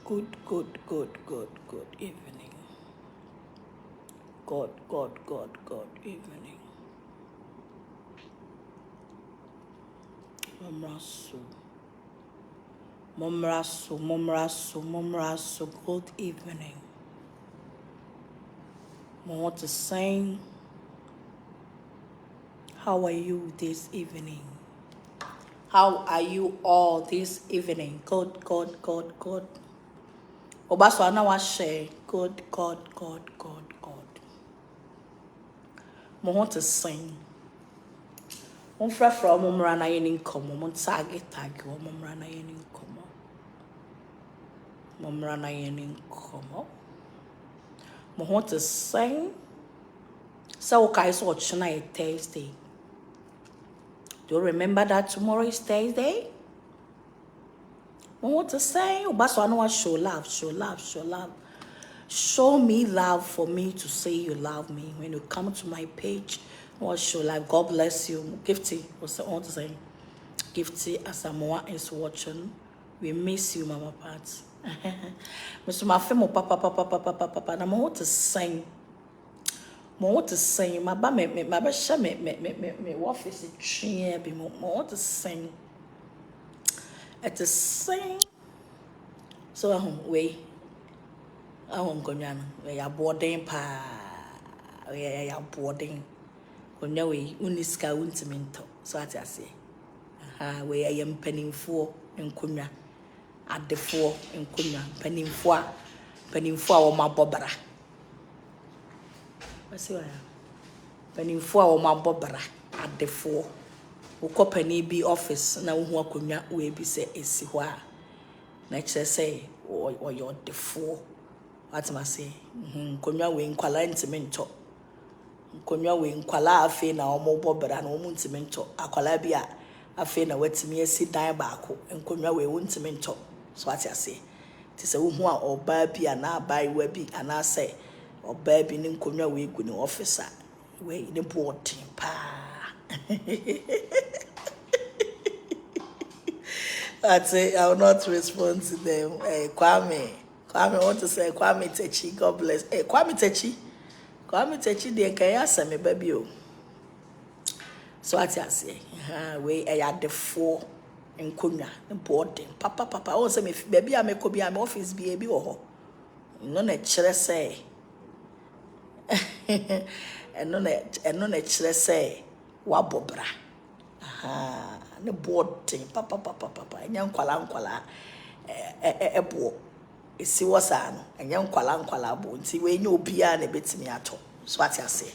Good evening. Good evening. Momrasu, good evening. I want to sing. How are you this evening? How are you all this evening? Good. Obaso anawa share. Good. I want to sing. Fra momra na yenin komo. Mon tag momra na yenin komo. Momra na yenin komo. I want to sing. So guys watch tonight Thursday. Do you remember that tomorrow is Thursday? I want to say, Obaso anawa show love. Show me love for me to say you love me. When you come to my page, I want to show love. God bless you. Gifty, what's I want to say? Gifty, Asamoah is watching. We miss you, Mama Pat. Mr. Mafemo, papa. And I want to sing. I want to sing. My office is tree. I want to sing. I to sing. So wait. I won't go down. We are boarding pa. We are boarding. When you uniska untimento. So I say. We are penning for in Kunya. At the four in Kunya. Penning for my bobera. What's your penning for my bobera at the four. Uko penny be office na who Kunya we be say is wha. Next say or your the four. What am I say? Konya we nkwala ntimento. Konya we nkwala afe na omo bobera na omo ntimento. Akwala bia afe na watimi asi dan baako. Konya we ntimento. So what I say? Ti se wo hu a oba bia na abai wa bi ana say oba bi ni konya we gu ni officer. We ni board pa. I say I will not respond to them. Kwame, I want to say Kwame Techi, God bless. Kwame Techi, the Kaya Sami baby. So what I say, we are the four in Kunya, the boarding. Papa, oh, say me baby, I make be office baby or no chere say. And no chere say wabobra. The boarding, papa, and young kwala, bo. Isi wasano enya nkwala bo nti we nya obia na betimi ato so ati ase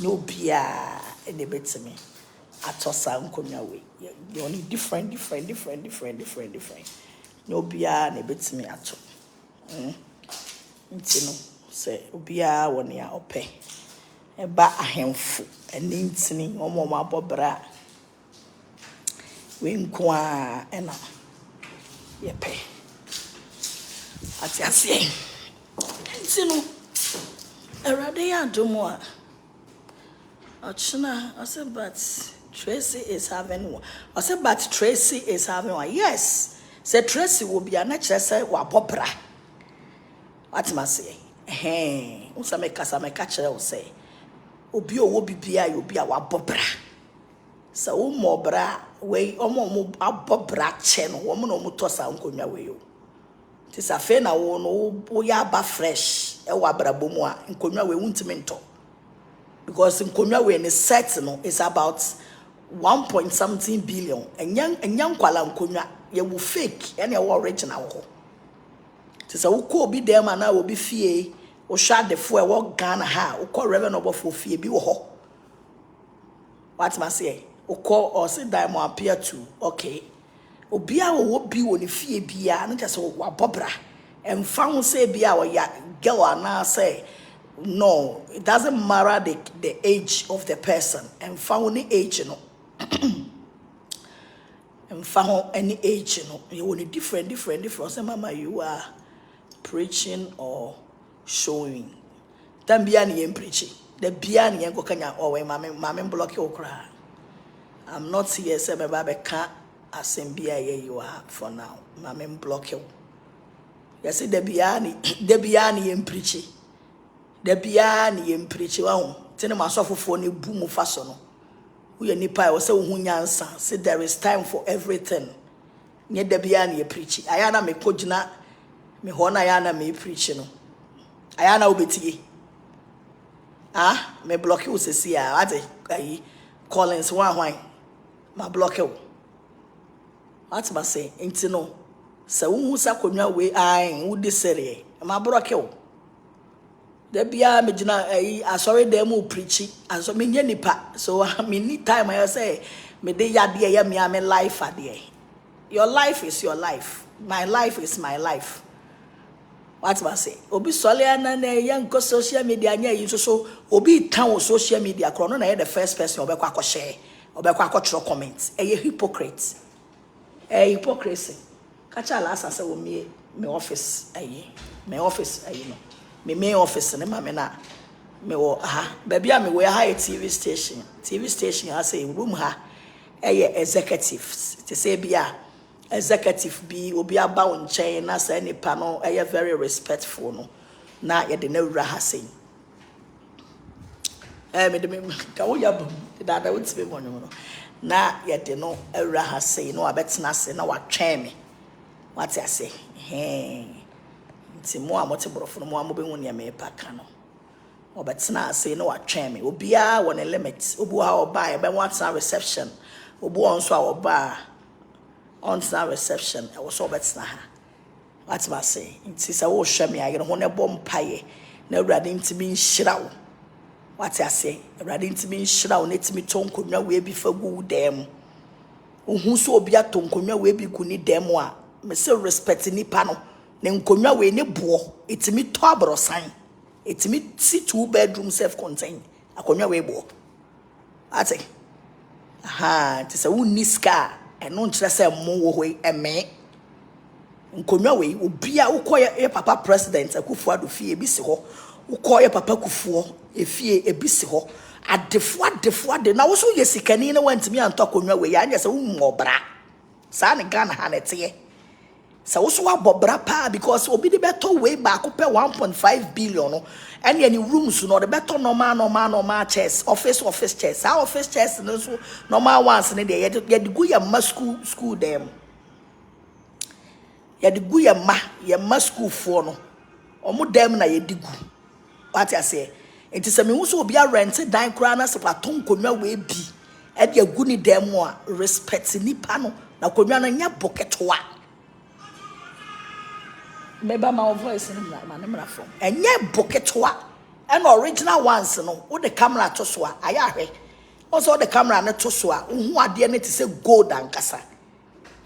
nya obia na betimi ato sa nkonya we you only different nya obia na betimi ato nti no se obia woni a ope eba ahemfu eni ntini omo abobra we nko a ena yepe ati ase ntino Agradaa ya domo a ochina I said but Tracey is having one. I said but Tracey is having one. Yes, say Tracey will be an actually say wa bobra. What am I say? Unsa me catch o say obi o bibia you be a wa bobra. So wo mo bra we omo abobra che no wo mo no mo tosa nkonwa we yo. Tis a fe na wo no ya ba fresh e wa brabomu a nkonwa we wuntimento because nkonwa we ne set no is about 1.something billion enyan kwala nkonwa ye wo fake ene ye wo original ho tis a wo ko obi dem na obi fie wo hwa defo e wo Ghana ha wo ko revenue obofo fie bi wo ho what must say wo ko or say diamond appear to okay obia wo bi wo ne fie bia na just wa bobra emfa ho say bia wo ya girl na say no it doesn't matter the age of the person emfa ho ni age no emfa ho any age no you want different say mama you are preaching or showing then bia na you preaching the bia na you go kanya oh we mama block you okra I'm not here say me ba be ka asembia here you are for now mama block you Yes, Debiani yem preachy. Debiani yem preachy. Wow, tell him I suffer for any boom of fashion. We are nipa or so hunyansa. Say there is time for everything. Nye Debiani ye preachy. Ayana me kojina me hona ayana me preaching. Ayana ubeti. Ah, me block you se see ate ayi Collins one ma block you. What ma say nti no se wo sa konwa we ai wo di sere ma block you. Da bia me gina ayi asori dem o preachy aso me nya nipa so me need time I say me dey yade ya me am life ade. Your life is your life. My life is my life. What must say? Obi soliana na young social media nya yi so obi tan social media kro no na the first person obekwa ko share obekwa ko tro comment e hypocrite hypocrisy kacha la asase wo me office me office no me main office ne ma me na me wo ba bia me we ha TV station I say room ha executives to say bia executive be obi aba on chain na say nipa no very respectful no na ye de na wura ha say me de me ka wo ya bom da wo tibe mo no na ye de no wura ha say no abetena say na wa twɛn me what I say nti mo amote borofo no mo amobe hu ne me paka no obetena say na wa twɛn me obi a won a limit obu ha oba e be want reception obu on so a oba on that reception I was all better what must say it is a wo hwe me ayere ho ne bom paye na awurade ntimi nhira wo what I say awurade ntimi nhira wo netimi tonkonwa we bi fa gu dem ohu so obi atonkonwa we bi gu ni dem a me say respect nipa no ne nkonwa we ne bo etimi to abrosan etimi si 2 bedroom self contained akonwa we bo ate it is a wonni ska eno nkyere se mo wo hoi eme nkonwa we obi a ukoye papa president Akufo Addo fie bi si ho ukoye papa Kufuor efie ebi si ho adefo de na wo so ye sikani na wantimi antokonwa we ya anya se wo mmobra sa ne Ghana ha nete sa wo so abobra pa because obi de beto we ba ko pe 1.5 billion no and any rooms no the better normal chairs office chairs our office chairs no so normal ones ne dey ye de go ya ma school dem ye de go ya ma school for no omo dem na ye digu what I say it is me so obi a rent dan kra na se paton konwa we bi e de agu ni dem a respect nipa no na konwa na nya bucket wa Meba my voice in my number phone. And yet bucketwa and original ones no with the camera to swa ayahe. Also the camera na to swa who are dear to say gold and kasa.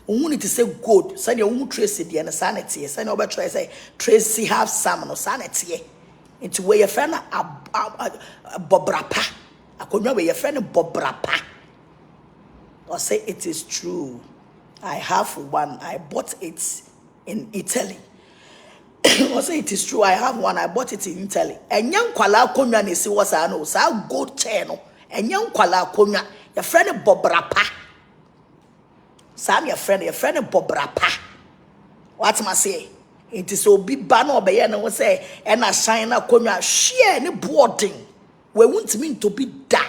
Who need to say gold, send your own Tracey the sanity, send over try say Tracey have some no sanity into where your friend a bobrapa. I could know where your friend bobrapa. Or say it is true. I have one, I bought it in Italy. I say it is true. I have one. I bought it in Italy. And young kwala konya ni si wasa no sa gold chain no. And young kwala konya your friend Bobrapa. Sam your friend Bobrapa. What am I say? It is so big banner obey no say and a shine na konya share ni boarding. We want me to be da.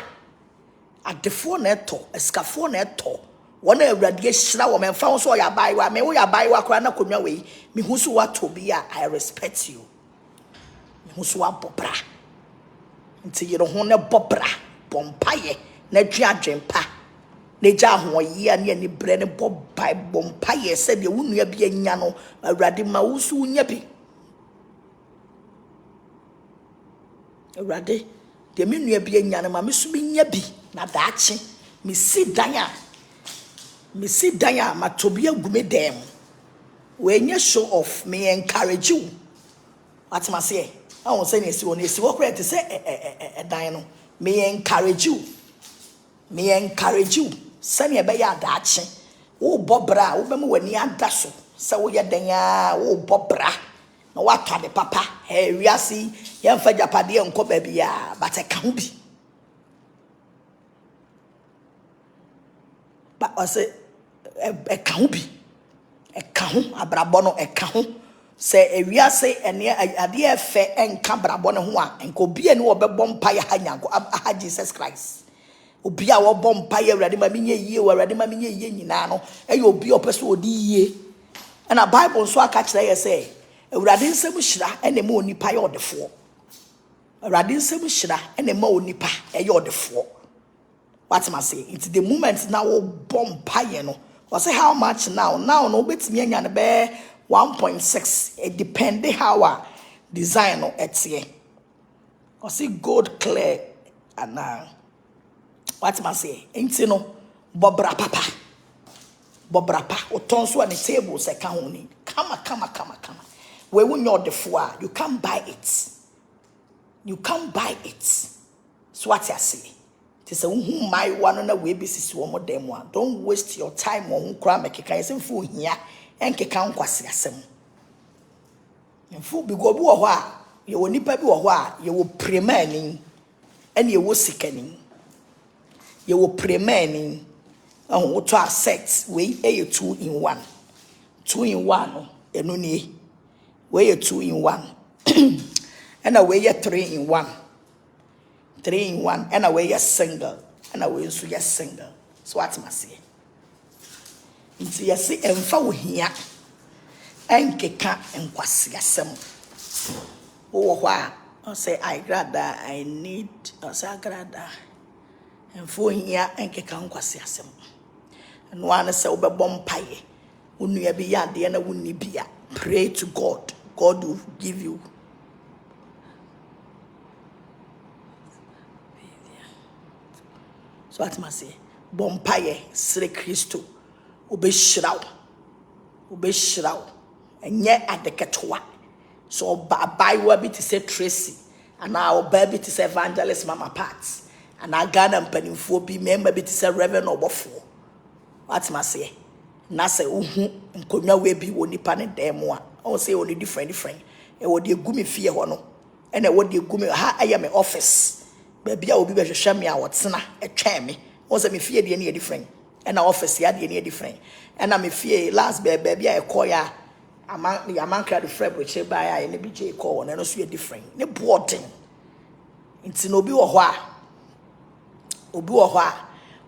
At the phone eto, a scafone eto. One radiation woman found so ya buy wa me we ya buy wa kra na konwa we me hu so what to be I respect you me hu so abobra nti ye ho ne bobra bompaye na dwadwempa na gya ho ye ne ni bre ne bobai bompaye se de wunua bi anya no awrade ma wo so nya bi awrade de me nua bi anya no ma me so bi nya bi na daachi me si dan me see danya matobia gume dem when you show off me encourage you what ma say I won't say nesi won esi wo kra te say dan no me encourage you sani e be ya daache wo bobra wo be mo wani anda so se wo ye danya wo bobra na wato de papa wiase ye mfa japade enko ba bia but e ka ho bi ba o say e ka ho bi e ka ho abrabo no e ka ho Say a we say and a dear fair and cabrabon and go be and be bompire hanyango aha Jesus Christ. Obi a wo bompire ready ma minye ye wo ready ma minye ye nyina no e yo obi opeso odi ye. And a Bible so aka kire say Awurade nsem hyira ene ma onipa ye odefo. Awurade nsem hyira ene ma onipa ye odefo. What am I saying? It's the moment now bompire no. I say how much now? Now no betimi anya ne be 1.6. It depends how our design no etie. I see gold clear and what am I saying? Ain't no bobra papa. Bobra pa. Oton so on the table say can Come. Where when you're the four, you can't buy it. You can't buy it. So what I say? It is a who my one on the way basis one more them one. Don't waste your time on who cry make a some fool here and can quasi asem. And fool be go boa, you will nip a boa, you will premaning and you will sickening. You will premaning and what to set way a 2 in 1. 2 in 1, and only way a 2 in 1 and away a 3 in 1. 3 in 1 and away a single and away so yes single. So what must say? Into you see and foul here and keka and quasiasem. Oh, why? I say Agradaa, I need Agradaa and for here and keka and quasiasem. And one say over bompire. When you be at the end of Unibia, pray to God. God will give you. So what must say? Bompire, Sre Christo, Ube Shroud, and yet at the Catwa. So by what to say Tracey, and now baby to say Evangelist Mama Pats, and I got them penny for be member to say Reverend or Buffalo. What must say? Nasa and could no way be only panel demo. I say only different. And what you gumi fear hono, and what you gumi, I am an office. Baby, I will be better to show me our son, a chammy. Was me fear the any different, and our office had any different. And I'm a fear last baby, I call ya among the friend which by I and a BJ call and also different. Ne boarding. It's no be or wha.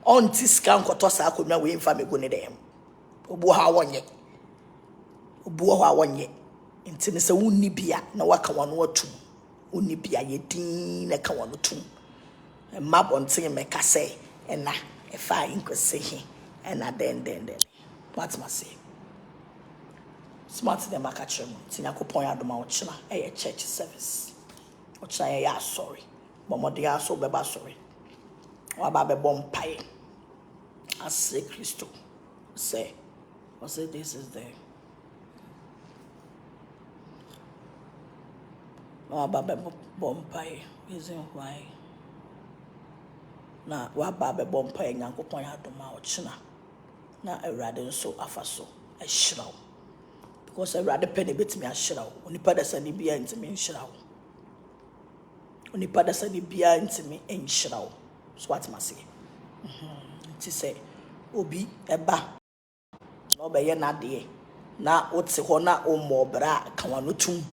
On this count, Cotosa could not win for me going to them. Obuha one ye. Intimacy wouldn't be a no waka 1 or 2. Wouldn't be a yetin a kawan 2. A map on saying make a say, and na if I could say him, and then. What must say? Smart to the macachum, Tinako point out the mouth, a church service. Which I am sorry, but what they are so baba sorry. Or Baba bomb pie. I say Christo. Say, I say this is there. No, Baba bomb pie. Reason why. Na wa Baba bomb pie and Uncle point out the mouth. Na a rather so afaso. I shroud. Because I rather penny bit me a shroud. Only pada sani beer into me in shroud. Only pada sani beer into me in shroud. So what must say? To say, Obi eba no be ye na de na wote ho na o mobra kawanutum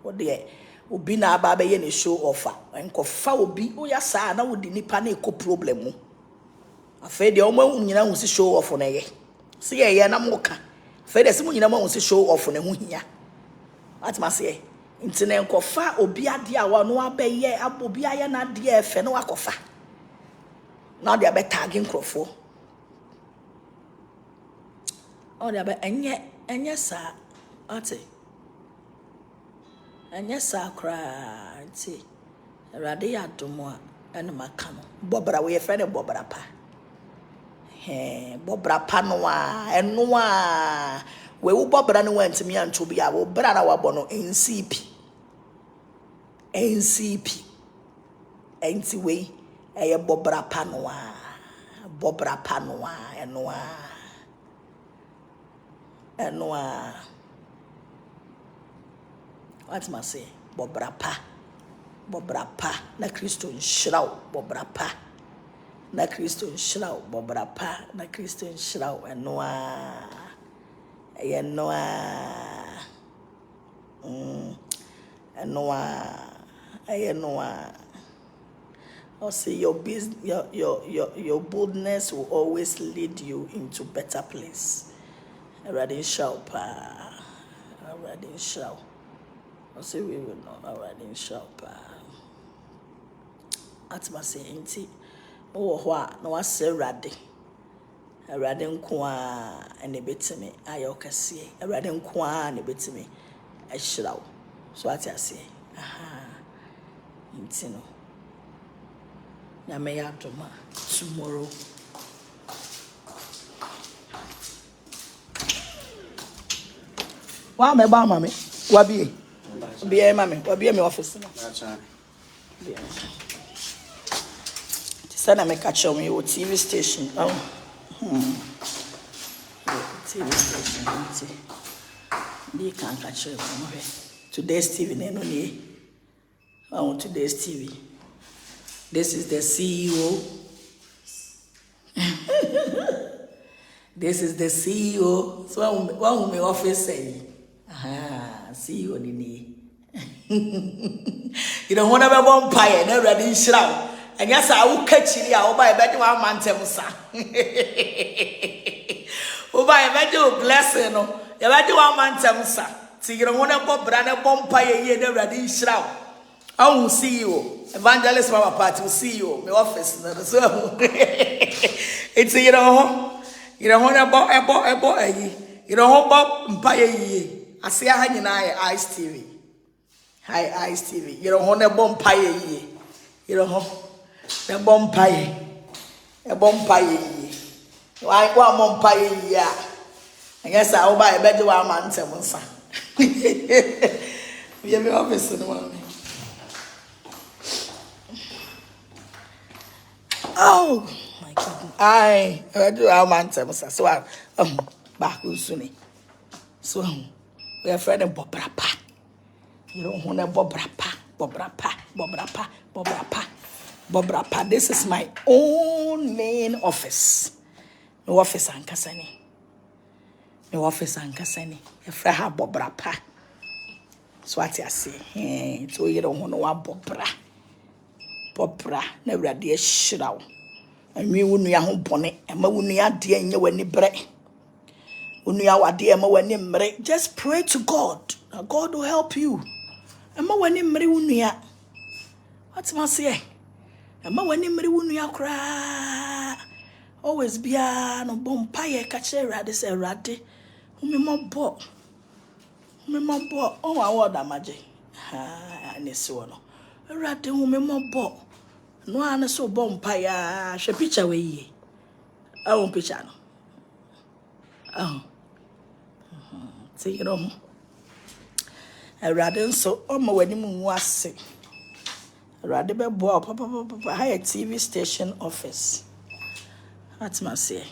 what de obi na aba be ye ne show offer enkofa obi o ya sa na wodi nipa na eko problem mu afa de o ma nyina hu si show off na ye se ye na moka afa de se mu nyina ma hu si show off na hu hia what must say? Intine nkofa obi ade a wa no abeye abobi aye na ade efe no akofa na de abe tagging crofo o de abe enye sa ate enye sa kra nti Awurade ya domo a ene maka no bobra we fe ne bobra pa bobra pa no a eno a we wo bobra no wantimi anto bi a wo bra na wabo no NCP enti we eye bobra panoa enoa what must say bobra pa na Christo nshiraw bobra pa na Kristo nhyira wo bobra pa na Kristo nhyira wo enoa I'll say your business, your boldness will always lead you into better place. Already show pa. Already show. I'll say we will know. Already show pa. At my saying, oh, what? No, I say ready. Already nkwa and a bit to me. I see. Already nkwa and a bit to me. I show. So what I say. Aha. Intino. Na me ya doma tomorrow. Wa me ba mama. Wa bi. Bi e mama. Wa bi me office no. Bi. Say na me catch me o TV station. TV station. Bi kan catch me from here. Today's TV no ni. Today's TV. This is the CEO. This is the CEO. So what my office say? CEO nini. You don't want to be vampire, no ready shroud. And yes, I will catch you. I'll buy a better one man temusa. I'll buy a better blessing. You better one man temusa. See, you don't want to be brand vampire here, no ready shroud. I will see you. Evangelist Mama Party will see you. My office. So it's you don't want about you don't want empire. I see a hanging Ice TV. Hi Ice TV. You don't want a bompire. You don't want a bompire. A bompire. Why one bompire? Yeah. I guess I'll buy a better one man. We have your office in the morning. Oh my God! I do our man so back soon. So we are friend of Bobrapa. You don't want a Bobrapa. This is my own main office. No office and Cassani. No office and Cassani. A friend have Bobrapa. So what I say? So you don't want no Bobra. Popra never dear shroud. And me wouldn't ya home bonnet, and my wouldn't ya dear in your any bread. Wouldn't ya dear my when bread? Just pray to God. Now God will help you. And my when him wouldn't ya. What's my say? And my when him wouldn't ya cry. Always be a no bompire catch a radis a ratty. Whom me more bought. Oh, I want that magic. And it's one. Ratty whom me more bought. No one so bompire. She picture way. I won't picture. Oh, see you know. I rather so my wedding was sick. Rather be bought papa high TV station office. That's my say.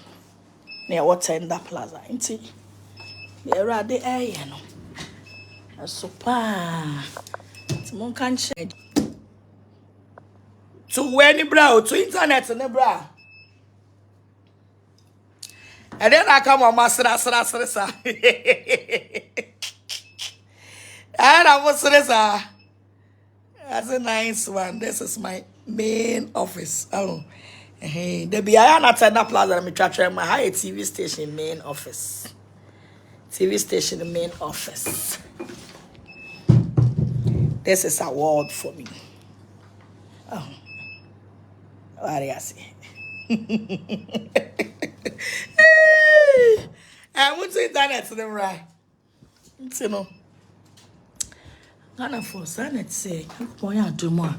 Near water in that plaza, ain't it? They're rather you know. A super. It's more can't to any brow, to internet and the brow. And then I come on my sir. And I was sir. That's a nice one. This is my main office. Oh, hey, the Biana Tenda Plaza, I'm trying my high TV station main office. TV station main office. This is a word for me. Oh. What do you say? I went to internet to them right. You know. Ghana for Sanet say, boy, I do more.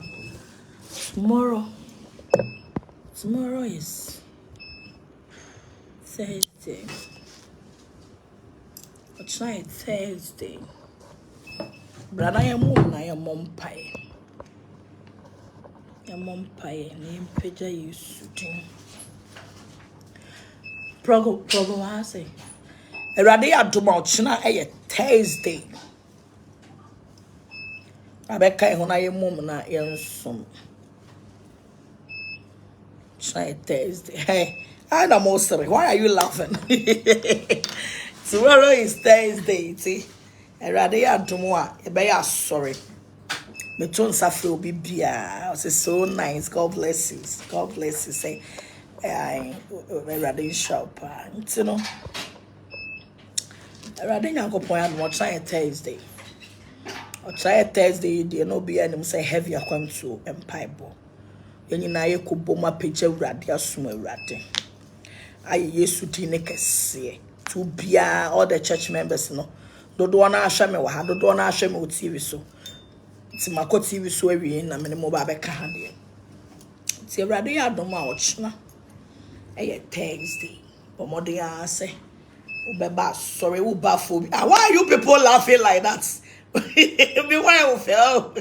Tomorrow is Thursday. What's night Thursday? But I am mom pie. Your mom pie name Peja used to do. Problem I say. A radia do mouchina a Thursday. I bet I when I am mom na young some. try Thursday. Hey, I'm almost sorry. Why are you laughing? Tomorrow is Thursday, see. And rather you tomorrow, you better sorry. Me too suffer will be beer. I say so nice. God bless you. God bless you. Say, I rather shop. You know, rather you go point out try Thursday. Or try Thursday. You no be any say heavy. I come to Empire. Yɛn nyinaa yɛ kɔbɔ mu apagya Awurade asom Awurade ayɛ Yesu din ne kɛseɛ to bia all the church members no dodoɔ na ahwɛ me wɔ ha dodoɔ na ahwɛ me wɔ TV so ti makɔ TV so awie na me ne mo ba bɛka ha deɛ ti Awurade yɛ adom a ɔkyena ɛyɛ Thursday but mmɔden a sɛ wobɛba sorry woba fo bi why are you people laughing like that me why you feel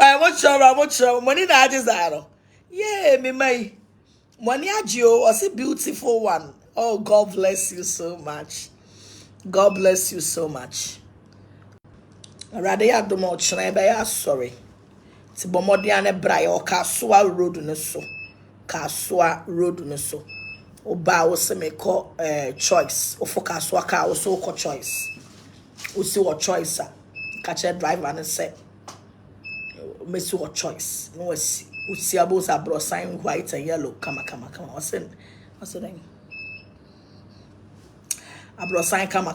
I'm sure. Money na desire. Yeah, me my money agio was a beautiful one. Oh, God bless you so much. God bless you so much. Rather ya do more china sorry. Tibomodiane brai or Kasua road no so. Kasua road no so. Oba was me call choice. Or for Kasua car also call choice. We see what choice catch a driver and say Miss your choice. No, see about a bro sign white and yellow. Come. What's the name? A bro sign, come.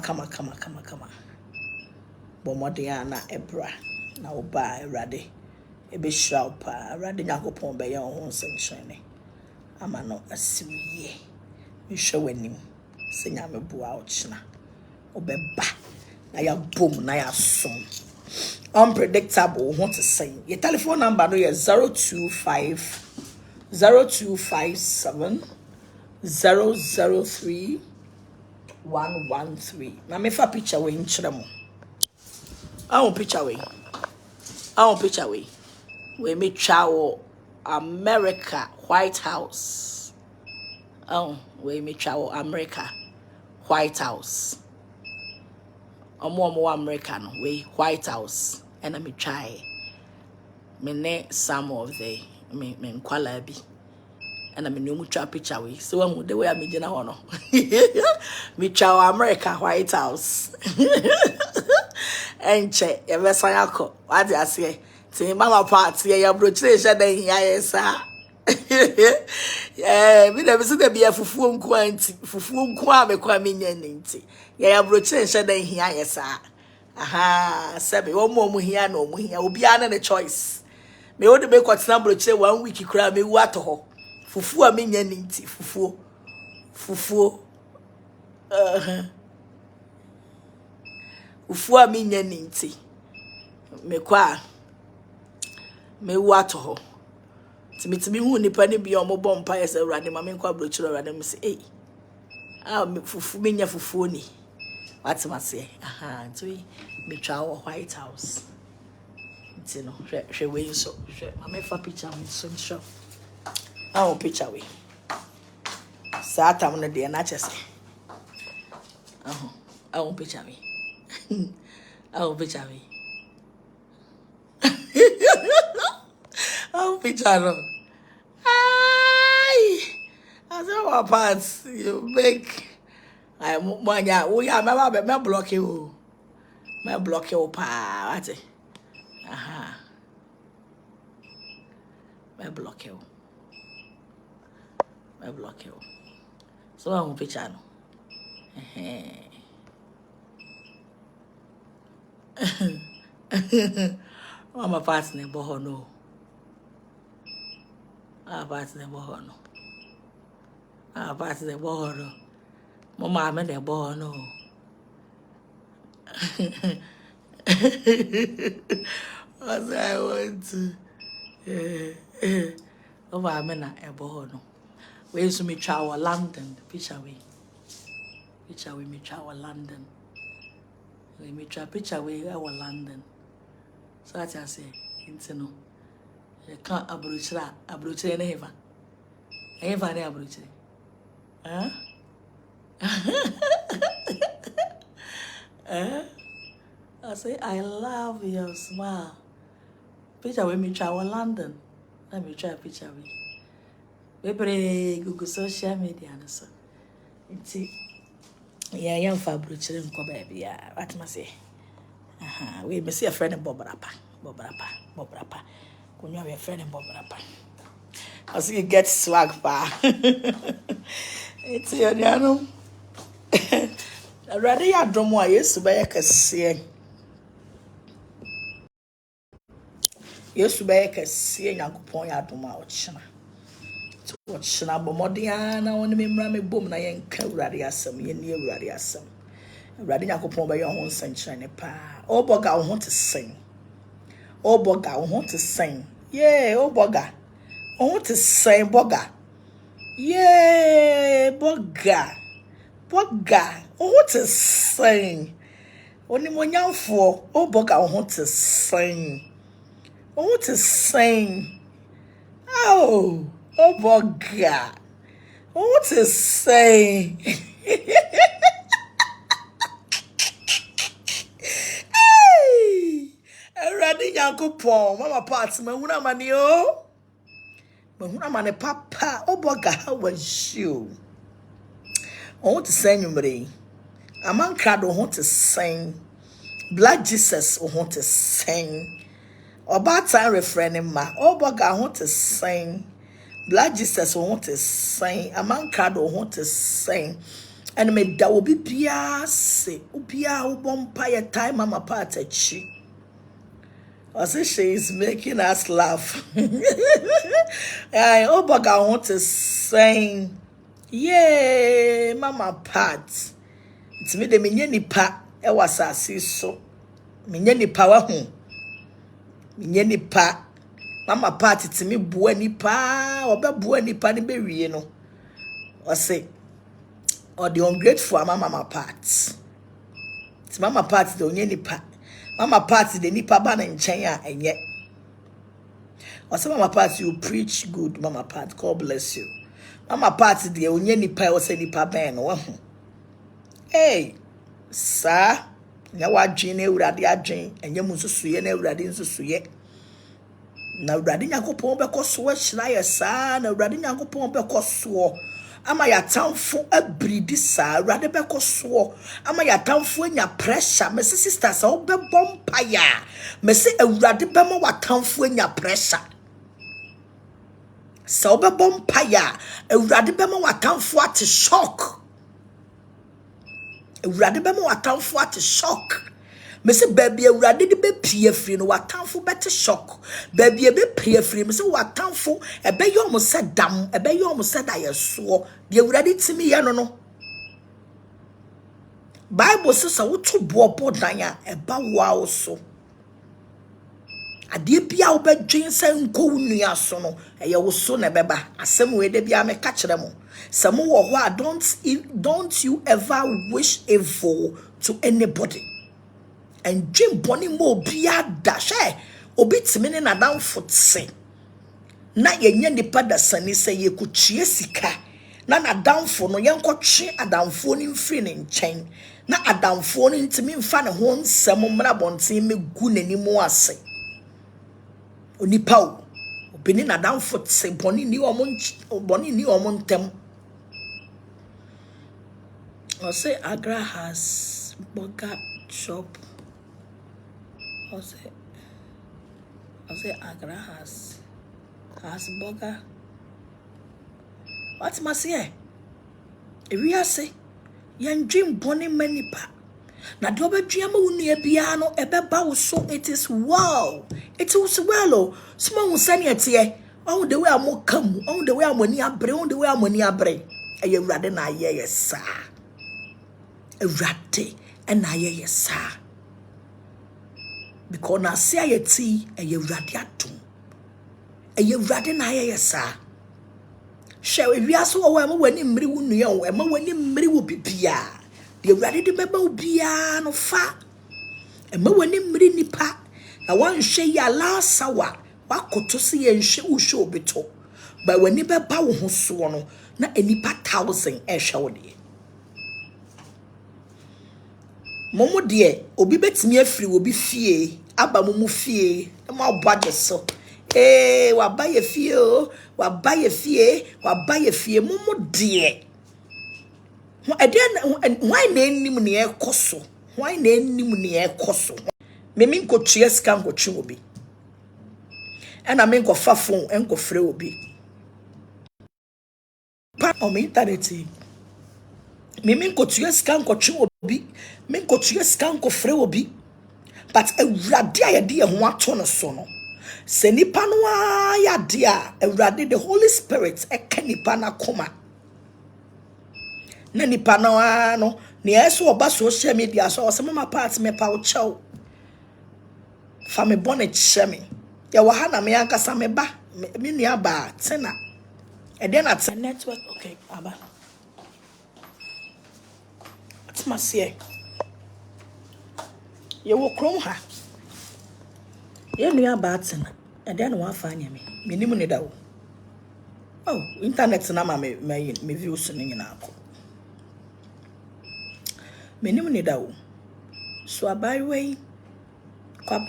Bomodiana ebra. Now buy ready. A bit sharp. Ready now go pon by your own sunshine. I'm not a silly. You show him. Sing I'm a bouch na. Obe ba. Na ya boom, na ya song. Unpredictable, what to say. Your telephone number no is 0257 003 113. Now me fa picture we in chiremo. I want picture we. We me chow America White House. Oh, we me chow America White House. More American way White House. And I me try me ne some of the me qualabi and I me no mucha picture way so I'm the way I me jina hono me chow America White House and che ever sayako what I say to mama party ya broche sha den ya sa me never see the be a fufu nko a me kwa me nya nti ya broche sha den ya sa. Aha, sabi omo hia na omo hia obi ana ne choice me wo de be kwatena broche 1 week kura me wu ato ho fufu a me nya ni nti fufu fufu a me nya ni nti me kwa me wu ato ho timitimi hu nipa ne bia omo bom pa yesa urade ma me kwa broche urade me se eh me fufu me nya fufu ni what's my say? Aha, so me try White House. You know, she way so. I make for picture me so sure. I want picture we. Sata mo na dey na chese. I want picture me. I want picture me. I want picture no. Ay! I say what parts you make. I moanya we are me block you. Me block you pa what? Aha. Me block you. So I want picture no. Mama partner boho no. Partner boho no. Partner boho no. Mama me de boho no. What I want to over me na e boho no. We so me try our London picture we me try our London. We me try picture we our London. So that I say into no. You can't abruchira ne heva. Heva ne abruchira. Huh? I say I love your smile. Picture with me travel London. Let me try a picture of it. We Google social media and so. It's yeah, young fabric and go baby. Yeah, what must say? We may see a friend of Bob Rappa. When you have a friend of Bob Rappa. I see you get swag bar. It's your piano. Rather, you don't want you to buy a cassia. Yes, to buy a cassia, and Uncle Point out to my watching. Watching up Modiana on the memory boom, I ain't caradiasum, you near radiasum. Radin Uncle Point by your own sunshine. Oh, Bogger, I want to sing. Oh, Bogger, I want to sing. Yeah, oh, Bogger. I want to sing, Bogger. Yeah, Bogger. Bogger. I want to sing. Only one young for. Oh, Bogger, I want to sing. I want to sing. Oh, Bogger. I want to sing. Ready, Uncle Paul, Mama Parts, Mahuna Manio. Mahuna Mane Papa, oh, Bogger, how was you? I want to sing you, Marie. A man crowd will want to sing. Black Jesus will want to sing. About time refraining ma. Oh, Bogger, I want to sing. Black Jesus will want to sing. A man crowd will want to sing. And me da will be piase. Upia ubompire time, Mama Patachi. I say she is making us laugh. Oh, Bogger, I want to sing. Yay, Mama Pat. It's me the minyani pa. E was a so. Minyani pa wa hu. Minyani pa. Mama Pat, it's me bueni pa. Obe bueni pa ni be wie no. I say, or the ungrateful Mama Pat. It's Mama Pat the onyani pa. Mama Pat the nipa ba na nchen a enye. I say, Mama Pat, you preach good, Mama Pat. God bless you. Mama Pat the onyani pa o say nipa ben no. Hey, sir, na wadwin na Awurade adwen, enye mu nsusuye na Awurade nsusuye. Na Awurade Nyankopon be koso ahyira ye saa, na Awurade Nyankopon be koso ama ya tamfo abridi saa, Awurade be koso ama ya tamfo anya pressure. Me sisters a obe bompa ya, me se Awurade be ma watamfo anya pressure. Sa obe bompa ya, Awurade be ma watamfo at shock. Awurade be ma watamfo at shock. Me say baby Awurade de be pie free no watamfo bete shock. Baby be pie free me say watamfo e be yo mo se dam, e be yo mo se da yeso. De Awurade timi ye no. Bible says wo to bobo dan a e ba wa so. Ade bia wo be dwen se nko nua so no e ye wo so na beba. Asem we de bia me ka kire mo. Some wo ho don't you ever wish evil to anybody. And Jim Bonnie mo bia dash obi timene na dan fotse na yenye nipa da sane se ye kuchie sika na adamfo no yenkotwe adamfo ni mfiri ne nchen na adamfo no ntimi mfa ne ho nsem mra bonten megu nanimu ase onipa o obi ni na adamfo tse boni ni omo ntem. I say Agra has burger shop. I say Agra has burger. What must say? If we are say, young dream bonny many pa. Na dobe dream unu piano ebeba so it is wow. It was well. Small sani etie. Oh the way I'm come. Oh the way I'm money abre. Oh the way I'm money abre. Aye rather na ye sa. Rate and na ye sa. Because na se ayeti eye Awurade atum. Eye Awurade na ye sa. She we aso wo am wani mmiri wo nua wo am wani mmiri wo bibia. De Awurade de beba wo bia no fa. Am wani mmiri nipa. Na wan hwe ya la sawa. Wakoto se ye nhwe wo hwe obeto. Ba wani beba wo ho so no na enipa 1000 ehwe wo de. Momo de obi betimi afiri obi fie aba momo fie e ma obade so Eh, wa buy a fie, wa buy a fie, momo dear. Why name near Cosso? Why name near Cosso? Memin ko cheers can go chubi. And I mean go fafon and go free obi. Part of internet. Memin ko cheers can go chubi. Men ko cheers can go free obi. But a radia idea what on a sono. Senipanwa ya dia a radi the Holy Spirit a canipana coma. Nani panoa no near so about social media so some of my parts me pow chow. Fame bonnet shemi. Ya wahana me anka sameba me niaba tena. And then at a network okay aba. What's my say? You will chrome her. You near Batson, and then one find me. Minimum need out. Oh, internet na me views in our. Minimum need out. So I buy way. At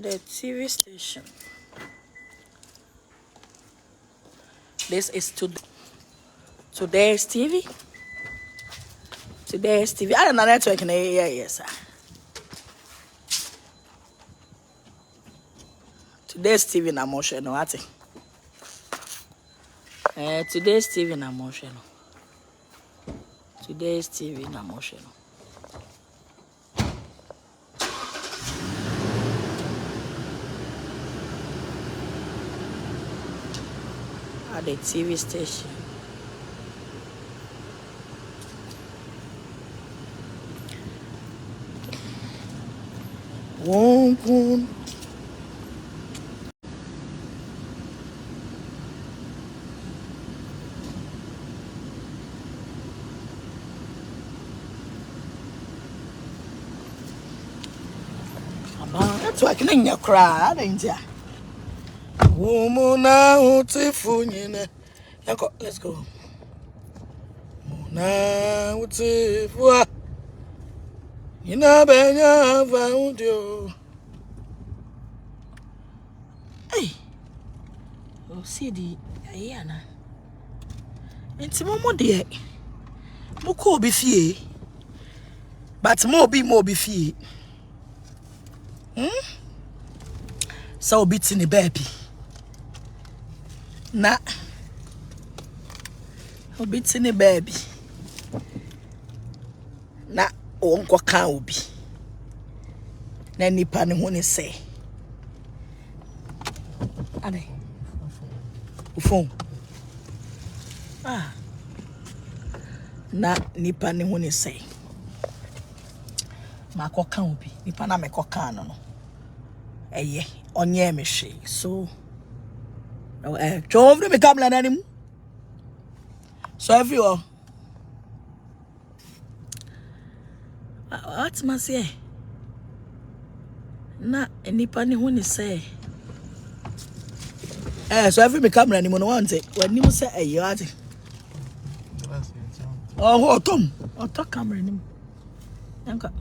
the TV station. This is today's TV. Today's TV. I don't know network in the yes, sir. Today's TV na motion no ati. Today's TV na motion. Today's TV na motion. At the TV station. One. That's why I can't cry, ain't ya? Woman, let's go. Now, what's it for? You know, I found you. Hey, oh, see the Ayana. It's Momo dear. Moko be fee, but more be fee. So bits in the baby. Na bits in the baby. Na onko kan obi. Na nipa ne ho ne say. Ade. Ufon. Na nipa ne ho ne say. Ma ko kan obi. Nipa na me ko kan no. Eye, onye me she. So Chove me come anim. So everyone. What must say? Na nipa ne ho ne say. So every me come anim no want it. When you say you are it. Oh, Tom. Oh, talk camera anim. Yanka.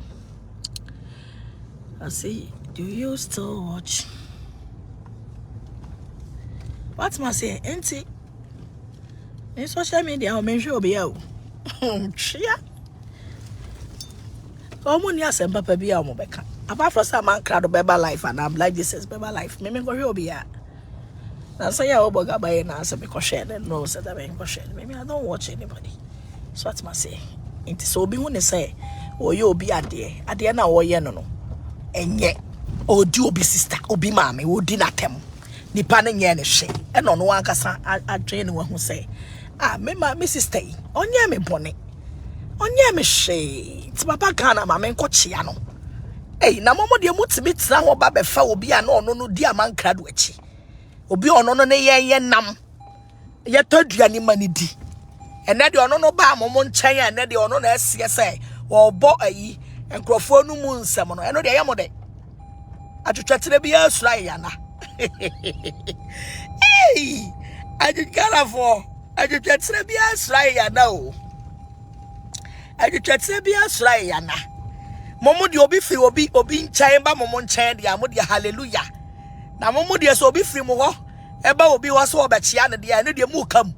I see. Do you still watch? What must say? Auntie, in social media, I'll mention be out. Chia. Common yes, and Papa be out. Apart from some man crowd of Beba life, and I'm like this is Beba life. Maybe go be out. Now say I will go by an answer because share and no said I ain't share. Maybe I don't watch anybody. So what must say? It is so be when they say, oh, you'll be at the end of no. And yet. O di obi sister obi maame wo di natem nipa ne nye ne hwe e no no ankasa adwe ne wo say me sister yi onye me bone onye me hwe ti papa Ghana ma me nkochia no na momo de mutimi tira ho ba befa obi a no no di amankra do achi obi ono no ne ye nam ye toduane mani di ene de ono no ba momo nchen ya ene de ono na asie say wo bo ayi enkrofo no mu nsem no eno de ye mo de Ajuchatere biya srai yana. Hey, ajukala for ajuchatere biya srai yana o. Ajuchatere biya srai yana. Momo di obi fi obi nchain ba momo nchain di amodi hallelujah. na momo de so obi firi mo ho eba obi wo so obechia ne de mu kam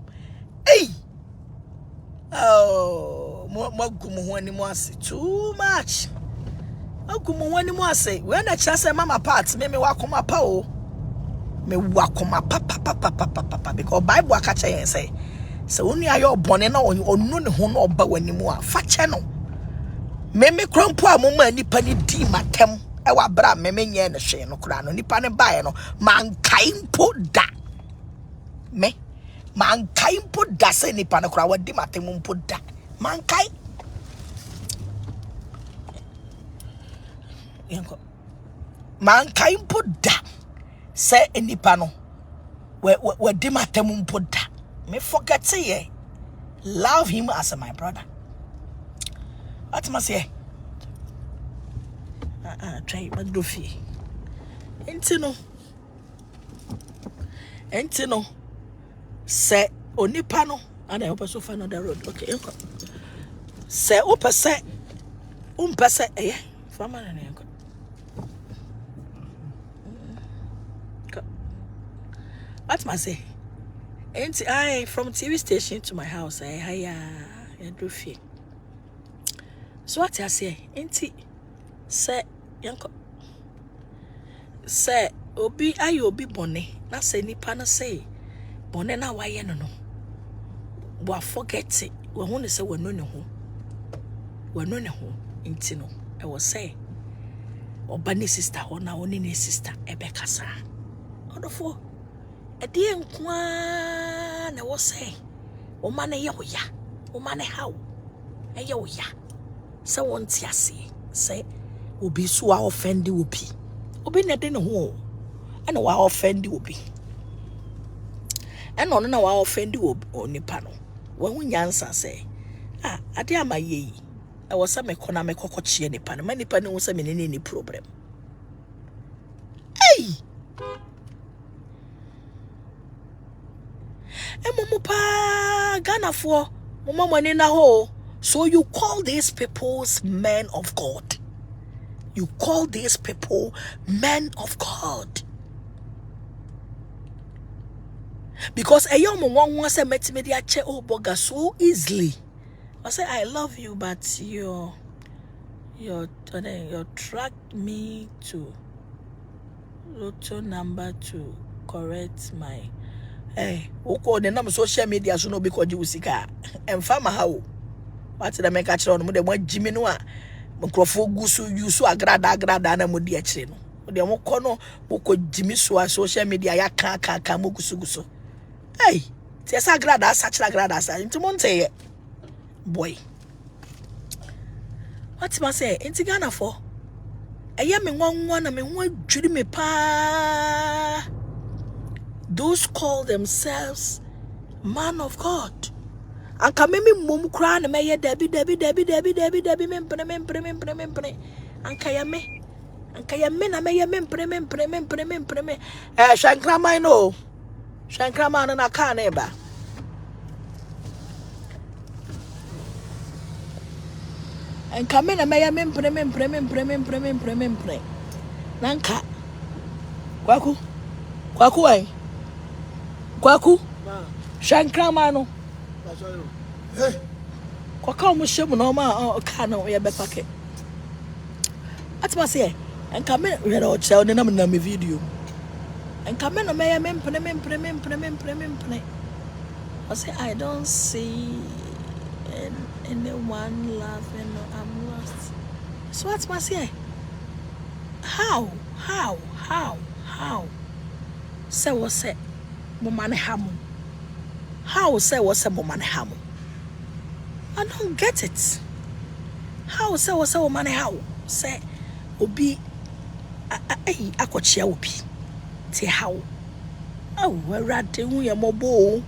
ei oh mo gumu ho ani mo ase too much agumu ho ani mo ase we na kira say mama part me wakoma pa o me wakoma pa because Bible akacha yen say se wonu ayo bone na onu ne ho na oba wani mu a fa che no me krompo a mo ma nipa ni di matem e wa bra me nye ne hwe no kura no nipa ne bae no man kai mpo da me man kai mpo da se nipa ne kura wa di matem mpo da man kai yanko man kai mpo da se nipa no we di matem mpo da me forget ye love him as my brother. What must say? Try but do fee. Entino. Say onipa no. And I hope so find on the road. Okay. Say opa say say eh. Fama na yanko. What must say? Enti I from TV station to my house. I do fee. So what I say? Enti say yanko. Say obi ayi obi bone na say nipa na say bone na waye no no. Wa forget it. We hu ne say we no ne ho. We no ne ho. Enti no. I was say oba ne sister ho na oni ne sister ebe kasa. Odofo edi enkwa na wo say o ma na ye ho ya. O ma na how. Eye wo ya. Se won ti ase. Se obi so a offend obi. Obi na de ne ho. Ana wa offend obi. Ana ono na wa offend obi onipa no. Wa hu nyansa say ade ama ye yi. E wo se me kona me kokochie nipa no. Ma nipa no se me ne ni problem. Hey! Momo pa Ghana for momo money na ho. So you call these people's men of God. You call these people men of God. Because a young one wants a media che oh boga so easily. I say I love you, but you track me to lotto number to correct my hey, oko de nam social media so no be kwaji usika. Emfa ma ha o. What the make a chiro no de mo jimi no a mkrofo gusu yusu agrada na mo di a chire no. De mo kono mo ko jimi so a social media ya kan mo gusu. Hey, ti esa agrada sa chira agrada sa. Nti mo nte boy. What ma say? Nti Ghana for. Eya me nwanwa na me ho adwiri me pa. Those call themselves man of God. Anka me mum kra na me ye debi mempre. Anka ya me na me ye mempre. Shankrama no. Shankrama na ka na eba. Anka me na me ye mempre. Nanka. Kwaku ai. Kwaku. Shankrama no. Hey. Kwaka mo shemu no ma ka na ye be pake. Atma say enka me we do chel ne na me video. Enka me no me ye mempre. I say I don't see anyone laughing. I'm lost. So atma say how? Say what say mo man hamu. How say what say mo man hamu? I don't get it. How say what say mo man how? Say obi akochia obi. Say how? Oh, Arade hu ye mobo.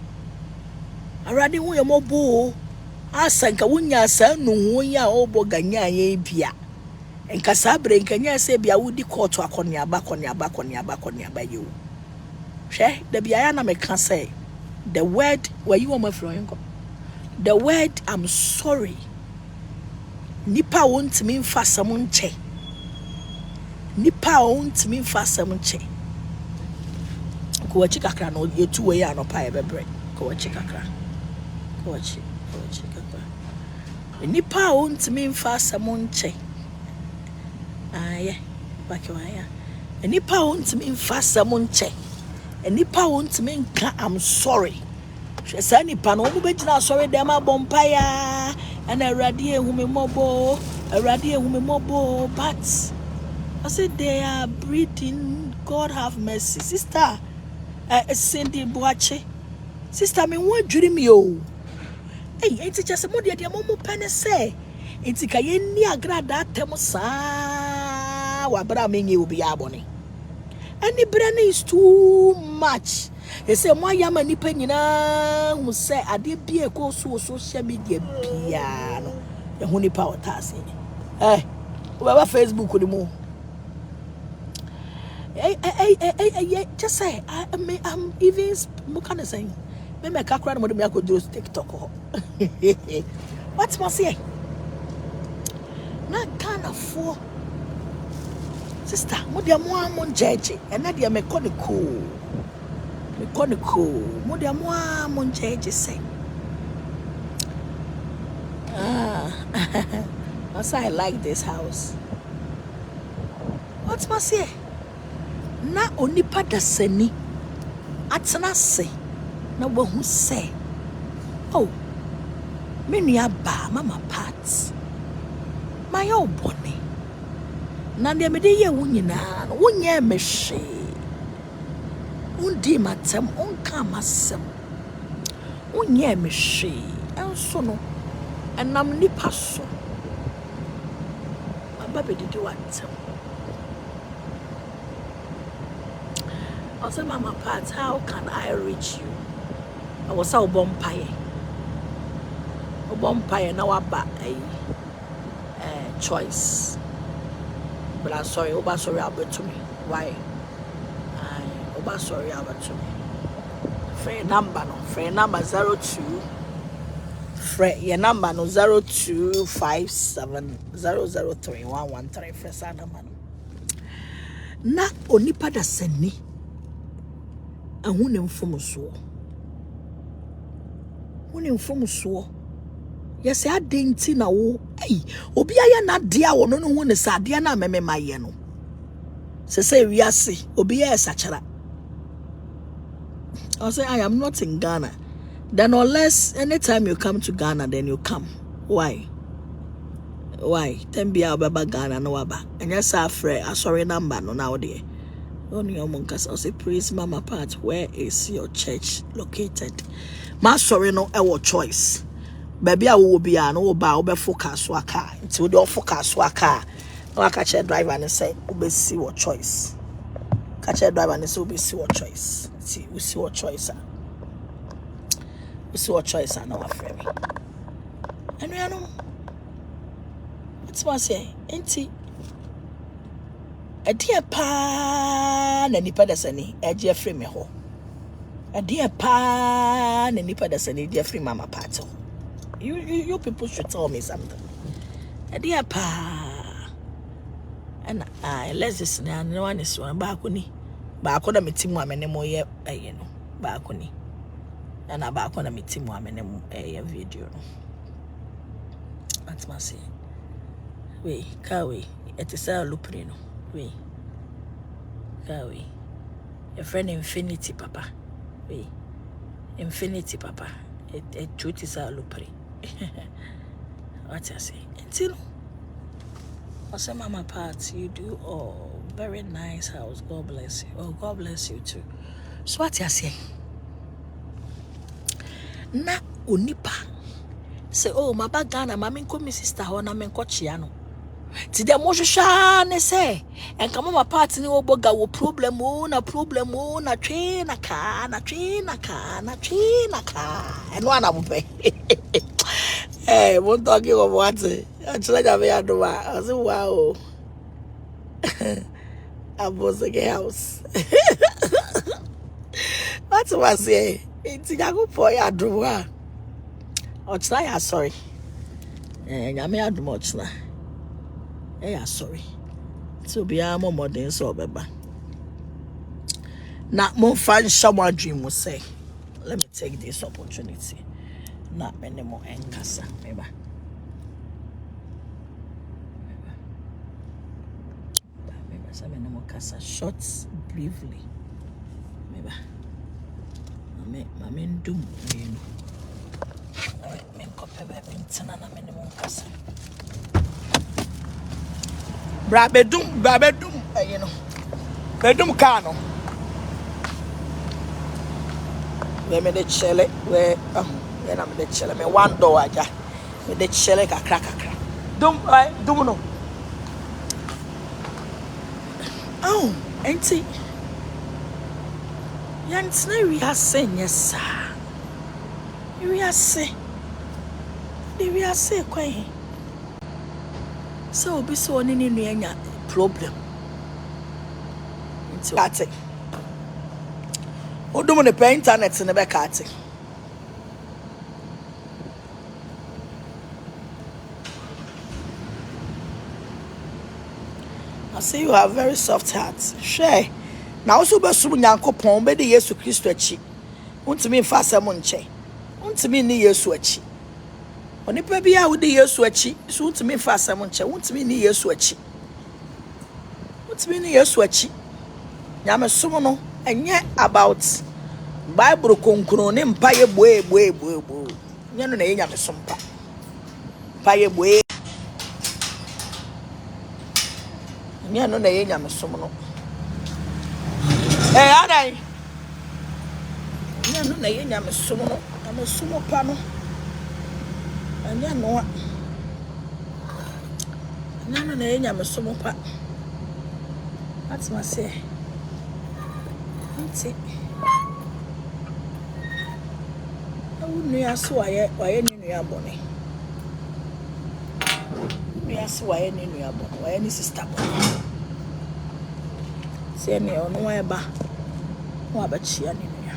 Arade hu ye mobo. Asanka wunya sa nu hu ya obo ganya ye bia. Enka sabre enka nya se bia wudi court akoniaba you. She the bia na me can say the word where you my friend. The word I'm sorry. Nipa won't mean fast someone che. Nipa won't mean fast someone che. Ko wachi kakra no ye tu we ya no pa e bebre. Ko wachi kakra. Ko wachi kakra. Nipa ontimi mfa asemo nche. Aye. Boakye wanya. Nipa ontimi mfa asemo nche. Nipa ontimi nka I'm sorry. Say nipa no omo begina sorry dem abompa ya. And Agradaa ehumemmobo. Agradaa ehumemmobo. But I said they are breathing. God have mercy. Sister, Cindy Boakye. Sister, me won dream yo. Hey, ain't it just a modi dia momo pene say. Ain't it kaye ni Agradaa temo sa wa bra me nyi obi abone. Any brand is too much. They say mo yama nipa nyina hu say ade bia ko so social media bia no. E hu nipa otase. Over Facebook ni mo. Just say I'm even kind of saying me make a crowd me go do TikTok. What must say? Na Ghana for sister, mo dia mo amon jeje, and na dia me koni cool. Mo dia mo amon jeje say. Also I like this house. What must say? Na onipa dasani atena se na wahu se oh me nua ba mama parts my old bonny na de me de ye wo nyina no wo nya me hwe undi matem onka masem wo nya me hwe enso no enam nipa so ababe didi watem. I said, Mama Pat, how can I reach you? I was a bompire. A bompire now about a choice. But I'm sorry, Oba sorry about to me. Why? Oba sorry about to me. Friend number 02. Friend your number no 0257003113. First number. Na onipa da seni. Ahune mfomu so yes adenti na wo obi aya na de a wono no hu ne sa de na meme maye no se wiase obi ya sachara. I say I am not in Ghana. Then unless anytime you come to Ghana then you come. Why then be ababa Ghana no aba enya sa frɛ asɔre number no na wo de. On your monkas, I say, praise Mama Pat, where is your church located? My sorry, no, our choice. Baby, I will be an old bow, be focus wa car. Until the focus wa car. No, I catch a driver and say, we see what choice. Catch a driver and say, we see what choice. We see what choice. We see what choice are now, friend. And we are no. What's my say? Auntie. A dear pan and nipa dasani, a Jeffrey meho. A dear pan and nipa dasani, Jeffrey Mama Pato. You people should tell me something. A dear pa and let's listen, and no one is one balcony. Barcoda meeting woman and more, you know, balcony. And a balcony meeting woman and a video. That's my say. Wait, Kawi, it is a luprino. We, Gawi, a friend infinity, Papa. We, infinity, Papa. It truth is a lupri. What I say? Until I say, Mama Pat, you do very nice house. God bless you. Oh, God bless you too. So what I say? Na unipa. Say, oh, my bagana, mami ko mi sister ho na men ko chiano. Ti dem mo hwehwa ne say enka mama part ni oboga wo problem na twe na ka eno ana mo pe won talking of what actually ja me adoma I say wow abosege house what was say ti ga go for ya adoma o try ya sorry nyame adoma o try sorry. So be a more modern so beba. Na mo fan someone dream will say, let me take this opportunity. Na anymore and casa, maybe. Maybe more casa shots briefly. Maybe. My men doom, you know. Alright, men copy baby and minimum casa. Brabedum, you know. Bedum cano. Where me the chele, where I'm the chele, me one door aja. Me the chele ka crack. Dum, right, dum no. Oh, auntie. Yansne we are saying yes, sir. We are say. We are say quite. So be so on any problem. Cut it. Odum ne pay internet in the back cut it. I see you have very soft heart. Share. Now also be so Nyankopon be the Yesu Kristo achi. Untimi mfa asem nche. Untimi ni Yesu achi. Onipa bia wo de Yesu achi, so untimi mfa asem nche. Untimi ni Yesu achi. Untimi ni Yesu achi. Nyame som no enye about Bible konkron ne mpaye boe. Nya no na ye nyame som pa. Mpaye boe. Nya no na ye nyame som no. Adai. Nya no na ye nyame som no. Nyame som pa no. Anya no. Nya no na ye nyame som pa. That's my say. Nti awu nua so waye ni nua bone nua so waye ni nua bone waye ni sister bone se ne ono waye ba wa ba chia ni nua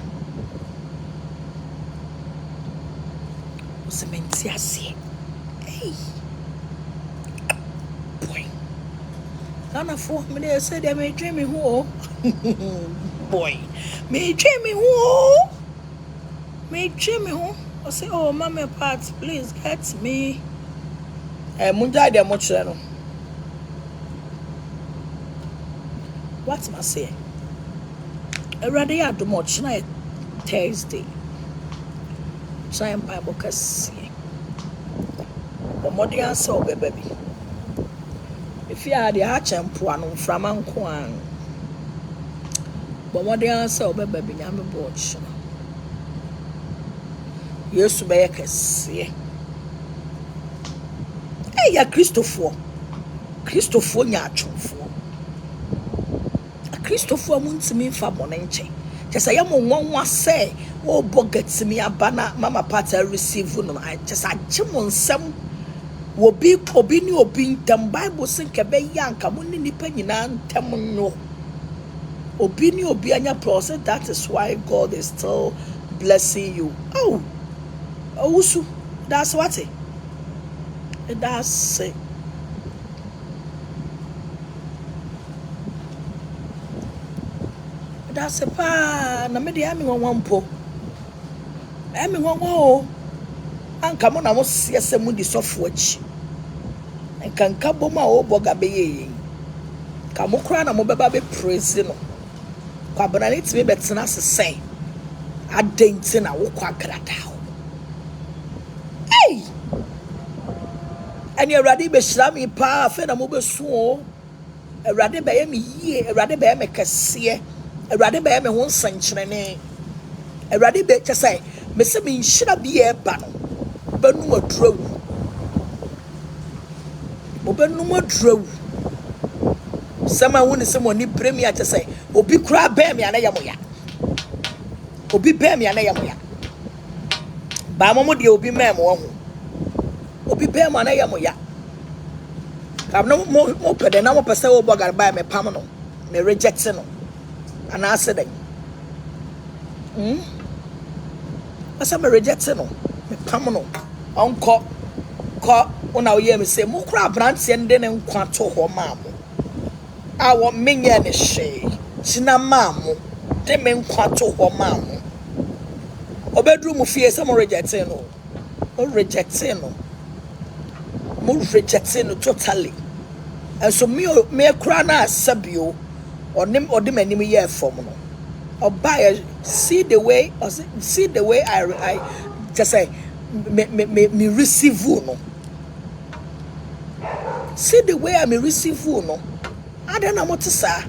o se menti ase hey boy Nana for me say they may dream me who boy, me dream me who? I say, oh, mama, Pat, please get me. Munja de mochano. What must I say? Already had too much night Thursday. Try Bible cause but more than so baby. If you had the hatch and puan from Anquan. But what they answer, baby, I'm a watch. Yes, to be a case. Hey, ya Christopher, Nyacho for Christopher wants me for Bonenche. Just I am one was say, oh, Boakye me a banner, Mama Pata receive. I just I jim on some will be Obini or being them Bible sink a bay young, come on in the penny and temono. Obini obianya process. That is why God is still blessing you. Oh, Usu, that's what it. That's it. That's a pa. Na me di ami one po. Ami one wo. Anka mo na mo siese mu di sofo achi. Enka nka bo ma o boga be ye. Ka mo kra na mo beba be praise no. Kwa banani timi betena sesai adenti na wo kwa Agradaa. Hey! Ani Awurade be hira me pa afa na mo besu o. Awurade be ye me yie, Awurade be ye me kese, Awurade be ye me ho nsankyerene. Awurade be chese me se me nhira bi e ba no. Banu adurawu. Obanu adurawu. Sama woni se mo ni premier chese obi kura be me ana yamoya. Obi be me ana yamoya. Ba mo de obi mem wo ho. Obi be me ana yamoya. Kam no mo pede na mo pese wo bogar ba me pam no. Me reject no. Ana ase den. Asa me reject no. Me pam no. Onko ko una oye me se mo kura branch ende ne nkwa to ho ma mo. Awo menye ne hwe. China mamu. de me nkwa to ho ma ho obedru mu fie se mo rejecting no o rejecting no mo rejecting no totally and so me kra na asabio onim anim ye form no oba see the way I just say me receive no see the way I me receive no ada na mo tsa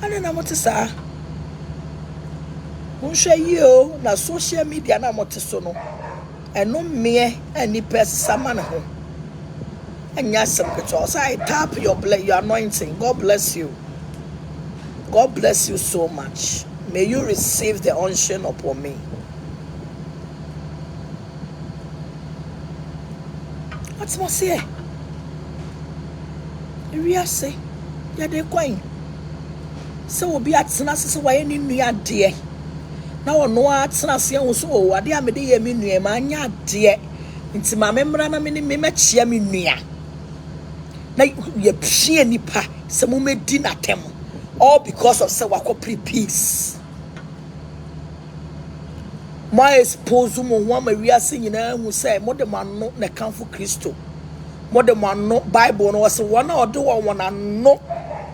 ana na mo tsa unhwe yo na social media na mo tso no eno me ani pesa man ho anya some keto so I tap your anointing. God bless you. God bless you so much. May you receive the unction upon me. What's more say? We are say ya de kwan so obi atena se waye ni nua de na ono atena se ho so o ade amede ye me nua ma anya de nti ma memra na me ni me machia me nua na ye pie nipa se mo medi na tem all because of say wakopre peace my expose mo wa ma wiase nyina hu say mo de manno na kanfo Kristo mo de manno Bible no was one ode won anno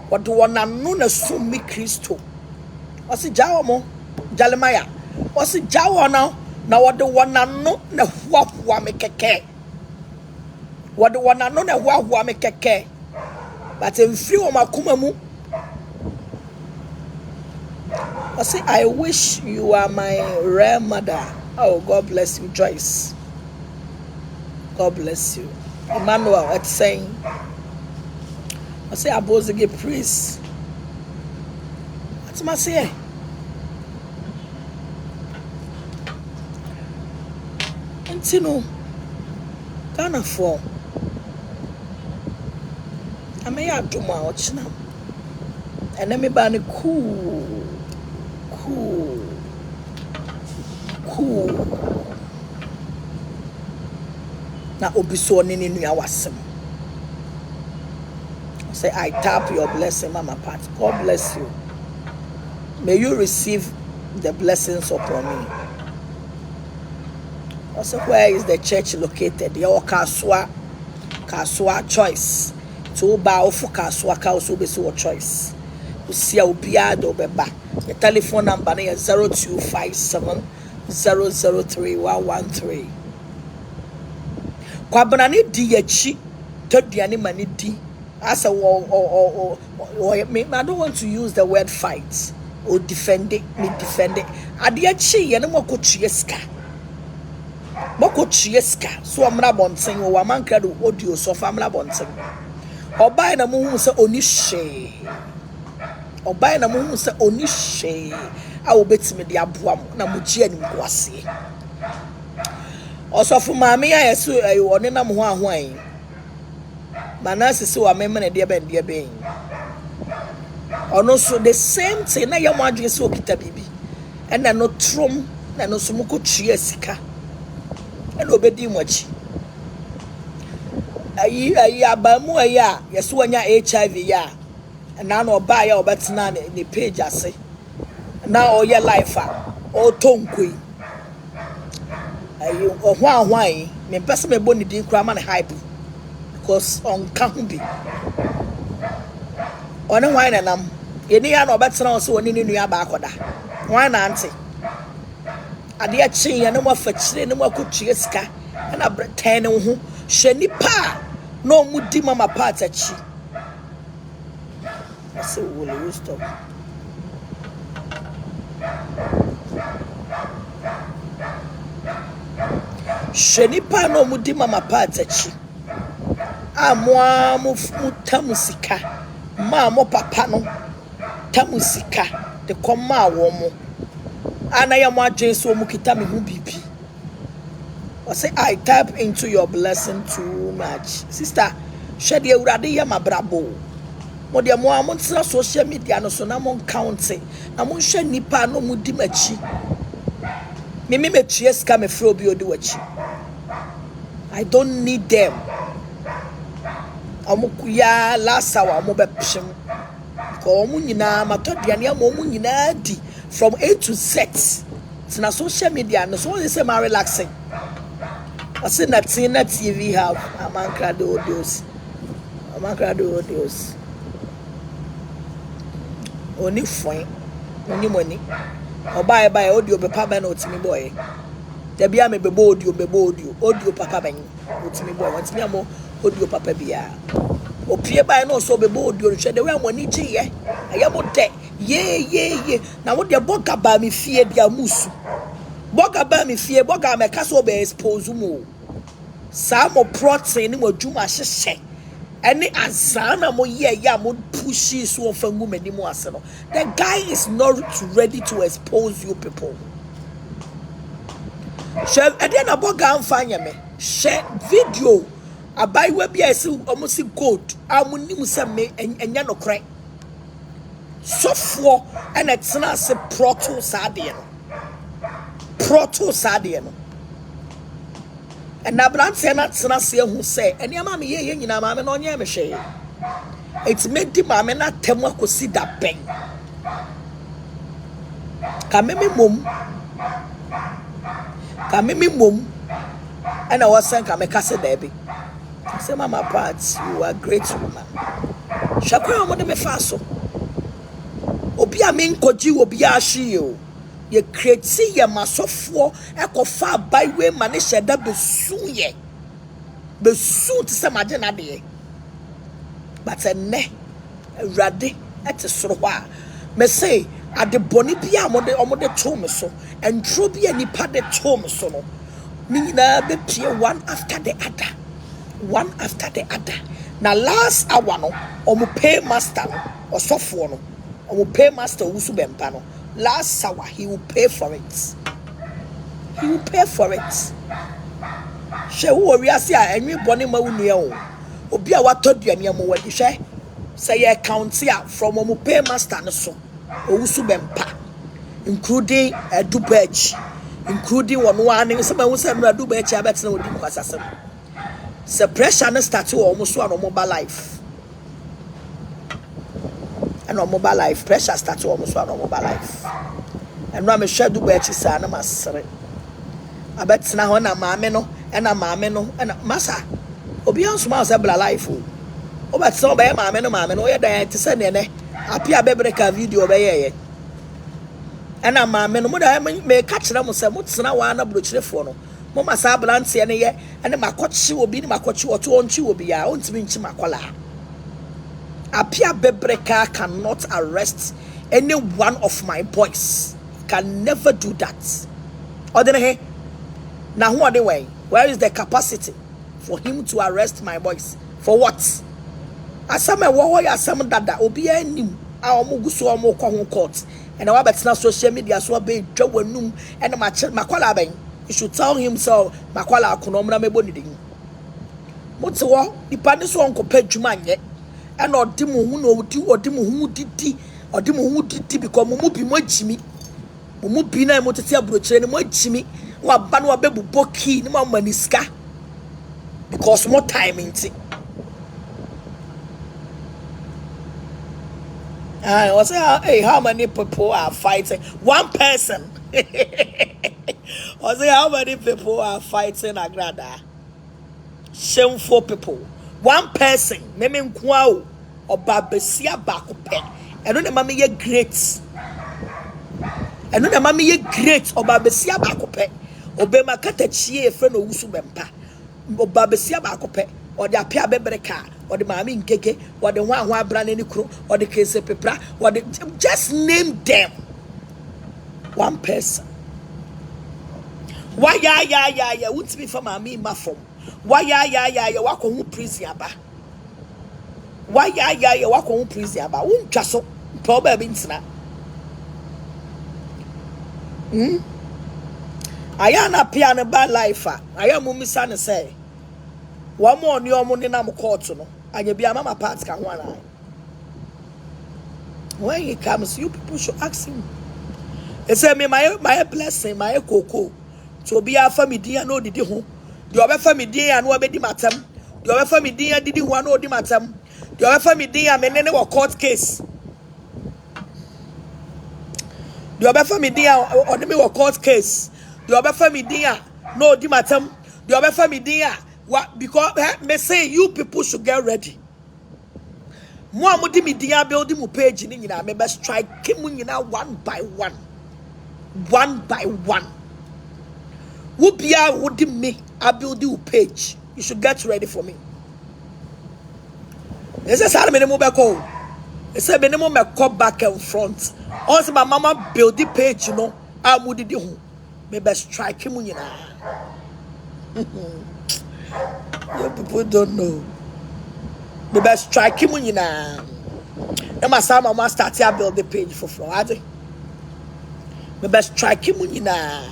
wode won anno na sumi Kristo wasi jawo mo Jeremiah wasi jawo na wode won anno na huahua me keke wode won anno na huahua me keke but emfiri o makoma mu wasi I wish you are my rare mother. Oh, God bless you, Joyce. God bless you. Emmanuel, it's saying, I say, I was a priest. What's my say? And you know, Ghana for I may have to my watch now. And let me buy the cool. Na obiso ni nua wasem. Say I tap your blessing, Mama Pat. God bless you. May you receive the blessings upon me. Also, where is the church located? Your Kaswa choice. To bow for Kaswa also be so choice. Usia ubia do beba. The telephone number is 0257 003113. Kwabana ni di yachi todiane mani di as a I don't want to use the word fight or defend it. Adiachi ye no mokochieska so amra bonten o wamanka do audio so famla bonten obai na mu hu se onishe a obetime de aboam na mogie anim kwase osofu maame ya yesu one na mo ho ahoan manase se wa meme na de ben ono so the same thing na ye mo adwe se okita bibi ena no trom na no so moko tue sika ena obedi mo achi ayi abamu ya yesu wanya HIV ya na no ba ya obetena ne page ase na oye life o tonkoi ayi ohwan me pese me boni din kra ma ne hype because on ka hu bi one hwan na nam ye ni ya na obetena o se woni ni nua ba akoda hwan na ante ade a chi ye ne mo fa chire ne mo akotue sika na ten ne ho hwe nipa no mudi mama part achi I say will you stop shenipa no mudi mama part achi amwa mu tamusika ma mo papa no tamusika de koma wo mo anaya mo adwen so mu kita me hu bibi I say I tap into your blessing too much sister shede urade ya mabrabo mo de mo amontra social media no so na mo count na mo hwe nipa no mudi machi me metue ska me fro bi odi wachi I don't need them. Omukuya last hour omo be pshim. Ko omu nyina matoduane am omu nyina di from A to Z. Tina social media no so say my relaxing. I say na TV have Agradaa audios. Agradaa audios. Oni fine. Oni money. Oba audio be papa na otimi boy. There be me bebo audio papa ben otimi boy otimi amo audio papa bia opie by no so bebo audio hwe de we amoni gye ye ayamo de ye na wo de boga ba me fie dia musu boga ba me fie boga me ka so be expose mu sa mo protein ni mo dwuma hyehye ene azana mo ye ya mo pushi so ofa ngu mani mo ase no. The guy is not ready to expose you people. Share na boga amfanya me share video abai we bia ese omosi gold amunim se me enya no kran sofo ena tena se proto sade no ena brante na tena se hu se enia ma me ye nyina ma me no nya me hwe it made di ma me na temu akosi da ben ka me mom and I was saying, "Come, Casa Debbie." Say, Mama Pat, you are a great woman. Shakwa mo de me faso. Obi a min koji obi a shiyo. Ye kreti ye masofo ekofa baiwe mane sheda besu ye. Besu ti se maje na de. But ene rade et soro hwa. Me say ade boni bia omode to me so entro bia nipa de to me so no. Nina be pie one after the other. Na last hour no omo pay master no osofo no omo pay master wusu bempa no last hour he will pay for it. She wo wi ase a enwe bone ma wunua o obi a watoduane am wadi hwe say ye count ya from omo pay master no so owusu bempa including Dubai, including one some who say no Dubai abetna odi kwasasem. Se pressure no start almost on mobile life. And on mobile life pressure start almost on mobile life. And no me share Dubai sa na masere. Abetna ho na maame no and masa obi ansuma say bla life o. Obetna be maame no ye dan te se ne apia bebreka video be ye. And a maame no mo da me ka kire mo se mo tsena wa na brochirefo no mo masa ablante ne ye ene makochi obi ne makochi oto onchi obi a ontimi nchi makola apia bebreka cannot arrest any one of my boys, can never do that. Odene na who are the way, where is the capacity for him to arrest my boys? For what? Asame wo ya asam dada obi anim a omuguso omukọ court. And I bet social media so be dwanum and makwala ben. You should tell him so makwala akunomra mebonidin. Motso di pani so onko padwuma nye. And odimu hu no odi odimu hu didi because mumu bi mo jimi. Mumu bi na mo tete abrochire ne mo jimi. Wa ba no abebu Boakye ne mo maniska. Because more time inti. I was hey, how many people are fighting? One person. I say how many people are fighting Agradaa? Shameful people. One person. Meme nkwao obabesia bakope. Eno na mama ye great. Eno na mama ye great obabesia bakope. Obema kata chie e friend owusu bempa. Obabesia bakope. Or the apia bebreka, or the mami ngege, or the one who are brand any crew, or the case pepra, or the just name them. One person. Why ya won't be for mami mafom. Why ya walk on prison ba. Why ya walk on prison ba. Won't just so probably insana. I am a piano bad life. I am mumisana say. One more new money na court no. And you be a mama part can one eye. When he comes, you people should ask him. He said me my blessing, my cocoa. To be a family dear no did home. The other family dear and what be the matter. The The other family dear did one or the matam. The other family dear men or court case. The other family dear or the court case. The other family dear no the matam. The other family dear what because me say you people should get ready. Mo amudi mi dear building mu page ni nyina me best strike mu nyina one by one. One by one. Who be would me? I build you page. You should get ready for me. It's a sad minimum back home. It's a minimum call back and front. Also, my mama build the page, you know. I would do. Maybe strike him, you know. You people don't know. Maybe strike him, you know. And my son, mama started to build the page for Friday. Maybe strike him, you know.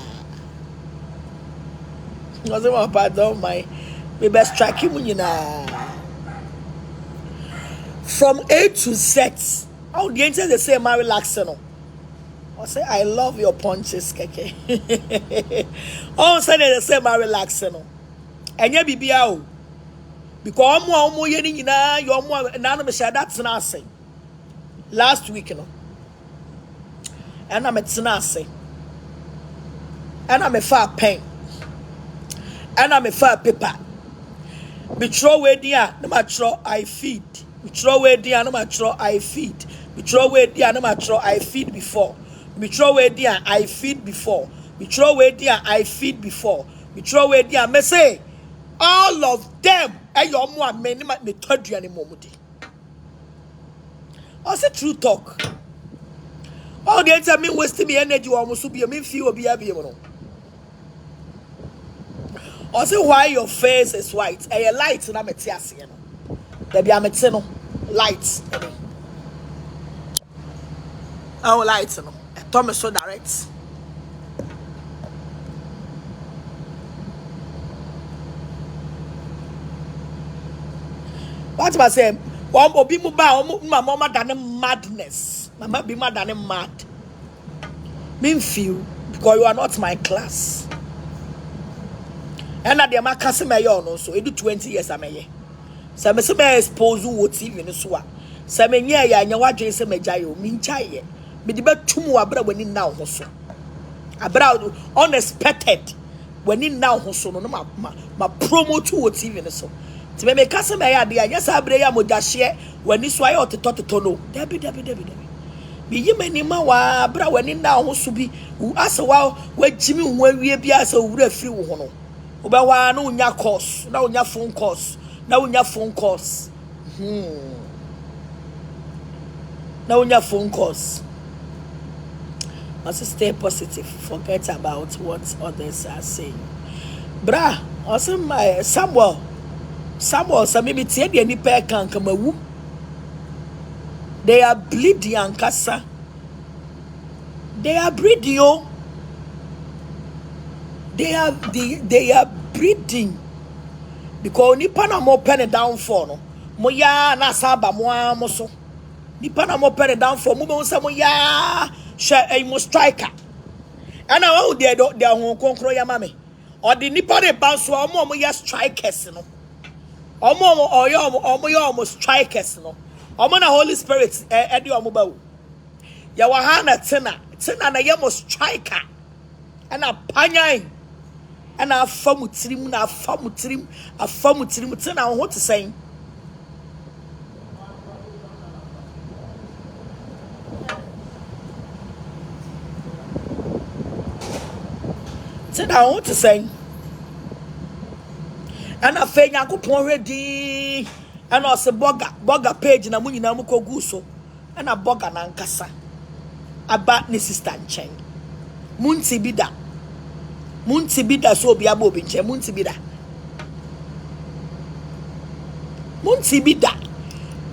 I say, pardon my. Maybe strike him, you know. From A to Z. Oh, the angels they say, "My relaxing." I say, "I love your punches, keke." Oh, say they say, "My relaxing." And you be out because I'm more yeni na you more na me share that's na say. Last week, you know. And I'm at say. And I'm a far pen. And I'm a far paper. Me throw away there, no matter I feed. Me throw away there, no matter I feed. Me throw away there, no matter I feed before. Me throw away there, I feed before. Me throw away there, I feed before. Me throw away there, me say, all of them, your mom, me told you any moment. I say true talk. All the time me wasting me energy, almost to be a me feel be a be. I say why your face is white. A light na metiasi no. There be a metino light. Our light no. Thomas so direct. What am I saying? One obi mu ba my mama done madness. Mama be mad than mad. Me feel because you are not my class. And at the Macassim no so it do 20 years I may. Some may expose who TV in the swa. Some ya and your Jason Majayo, Minchaye. Be the best 2 more abra when in now also. Abroad unexpected when in now also no ma promo to TV in the so. To make Cassim idea, yes, I bring a modashie when this way or to tono. Debbie. Be you many ma bra when in now also be who ask a while where Jimmy when we be as a free one. Obawa no nya course na nya phone calls na nya phone calls na nya phone calls. Must stay positive, forget about what others are saying. Bra also my Samuel some maybe tie de ni pe kan kamawu. They are bleeding ankasa. They are breeding oh. They are breeding because nipa na mo pen down for no mo ya na saba mo mo so nipa na mo pen down for mo be say mo ya share mo striker and I wo dey ho konkro ya mame or the nipa dey bounce so mo ya strikers no omo strikers no omo na Holy Spirit e dey omo ba wo ya wa ha na tena na ye mo striker and a panyan and I famutirim na famutirim tena what to say tena what to say and I fe Yakopon ready and also burger page na munyi na mukogu so and a burger na nkasa about ni sister nchen munti bida so bia bo binche munti bida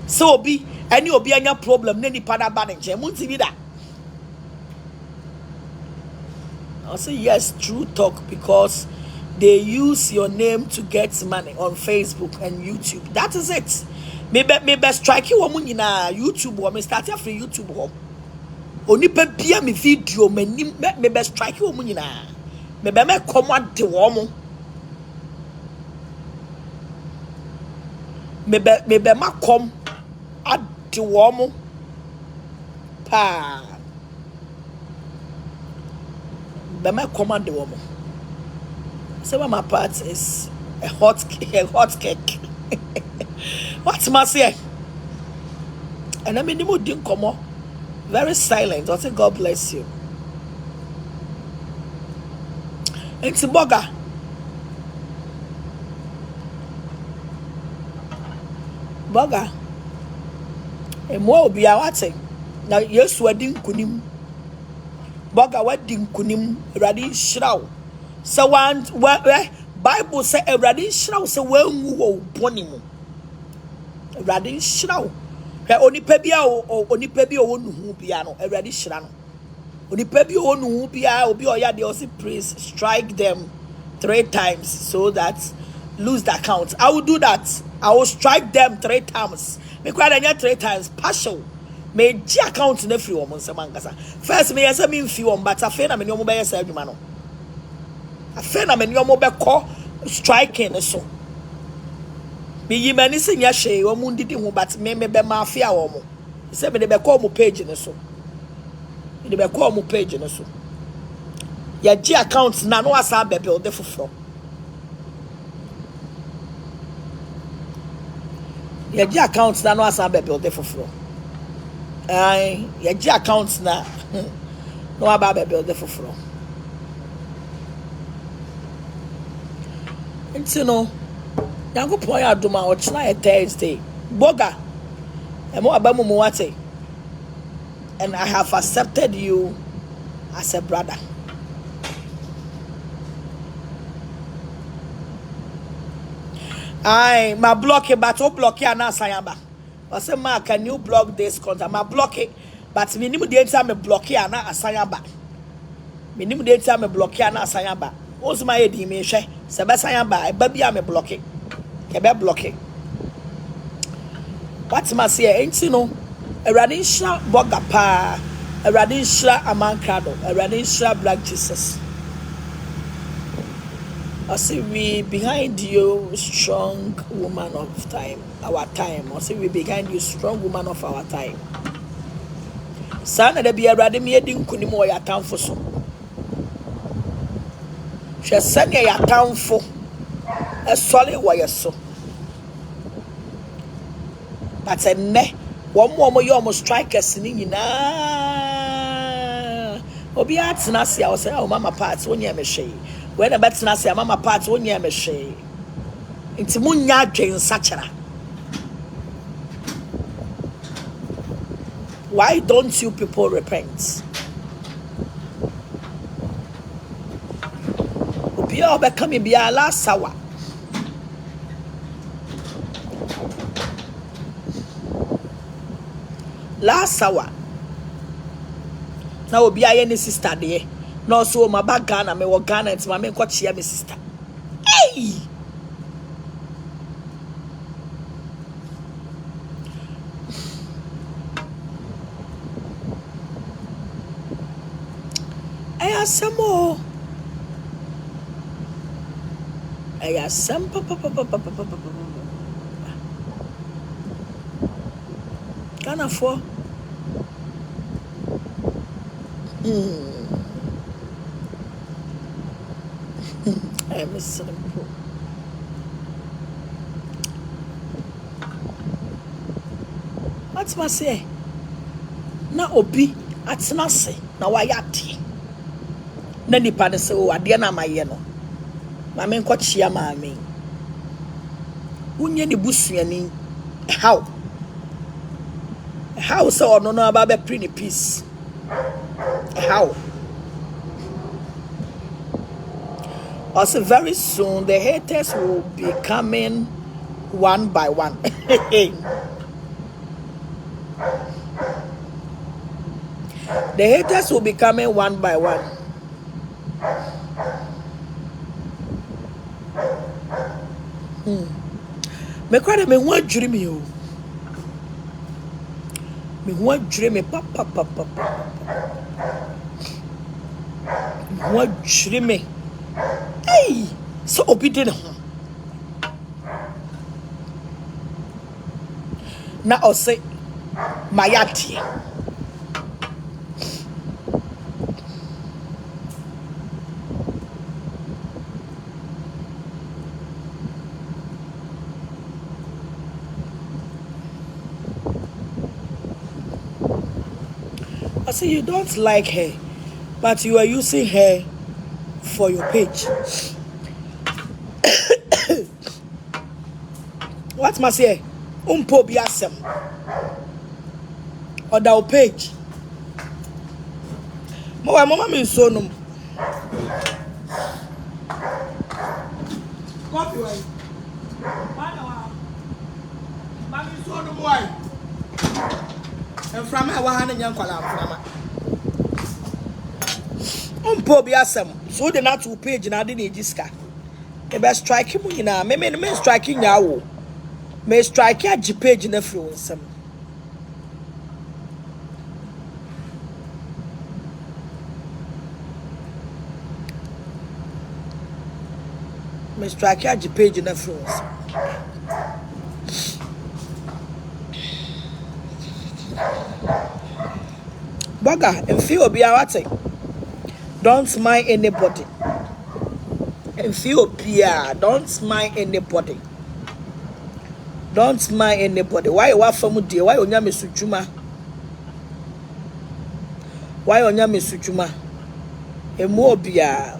so obi any obi anya problem na nipa na ba nche munti bida. I say yes, true talk, because they use your name to get money on Facebook and YouTube. That is it. Maybe strike you woman in YouTube or me start a free YouTube home. Only pe bia me video maybe strike you woman in maybe me command the woman. be ma kom ade wo mo pa be ma kom ade wo mo. So my part is a hot cake. What's my say? And I mean, you didn't come on. Very silent. I say, God bless you. It's Boga. Boga. And more will be our thing. Now, yes, wedding kunim. Boga wedding kunim. Ready shroud. So one where Bible say a ready shroud. So well, ponimu. Ready shroud. Oni pebia o oni pebia o nu bia no ready shroud. Oni pebia o nu bia obi oya dey also praise strike them 3 times so that lose the account. I will do that. I will strike them 3 times. Me kwada nya 3 times partial. Me G account na free woman samankasa. First me yesa me mfi won but afa na me nyomo be yesa adwuma no. Afa na me nyomo be call striking so. Me yimani se nya hwe wo mu ndidi ho but me be mafia wo mo. Se me de be call mo page ne so. Me de be call mo page ne so. Ya G account na no asa be build foforo. Ya G account na no asa be build foforo. Ya G account na no aba be build foforo. Nti no Yango point aduma ochna a Thursday. Boga. Emo abamu muwate. And I have accepted you as a brother. My block it, but block it na sayamba. I say, ma, can you block this contact? Ma block it, but minimum the time me block it na asayamba. Minimum the time me block it na asayamba. What's my idea? Me share. Sebe sayamba, baby me block it. Kebe block it. What's my say? Ain't you know? A radisha boga pa. A radisha amankado. A radisha black Jesus. I see we behind you, strong woman of time, our time. I see we behind you, strong woman of our time. Sana de be a radimi edin kunimo ya town for so. She send ya town for a solid way so. But a ne one more you almost strikers in na Obi at Nasi, I was say, oh, mama parts, one year me shay. When a bet Nasi, mama parts, 1 year me shay. It's Munya Jane Sachara. Why don't you people repent? Obi obe come be a last sawa. Last hour. Now be any sister there. No so my back Ghana me work Ghana and my main coach here my sister. Hey. I have some more. I have some Ghana for. I am simple. What's my say? Na obi atena se na wayate. Na nipa ne se o ade na maye no. Ma me nkochia ma me. Unye ne busuani how? How so no no about be pretty peace? How? Also, very soon the haters will be coming one by one. The haters will be coming one by one. Me kwade me ho adwiri me o. Me ho adwiri me papa. Me ho adwiri me. Hey, so obedient. na ose mayate. I say you don't like her, but you are using her for your page. What must say? Umpo biasem. Or that page. My mama means so no. Coffee wine. Mama so no wine. And from my one and young column. Umpo biasem. So the not to page and I didn't jiska. The best striking you now. Me striking now. Me strike a page in every one some. Me strike a page in every one. Boga and feel be what don't mind anybody. And feel Pia, don't mind anybody. Don't mind anybody. Why you want from dear? Why on yami sujuma? Why on yami sujuma? Emobia.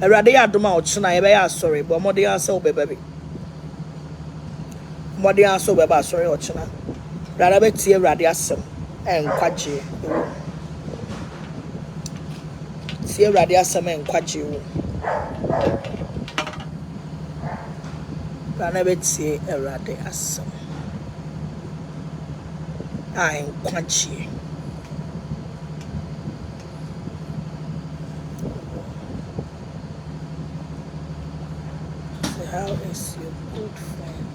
A radia doma or china, I sorry, but more dear so baby. More dear so baby, sorry or china. Rather tea radiasum and quachi. See radiasum and quachi. I never see a radiasum. I'm quachi. How is your good friend?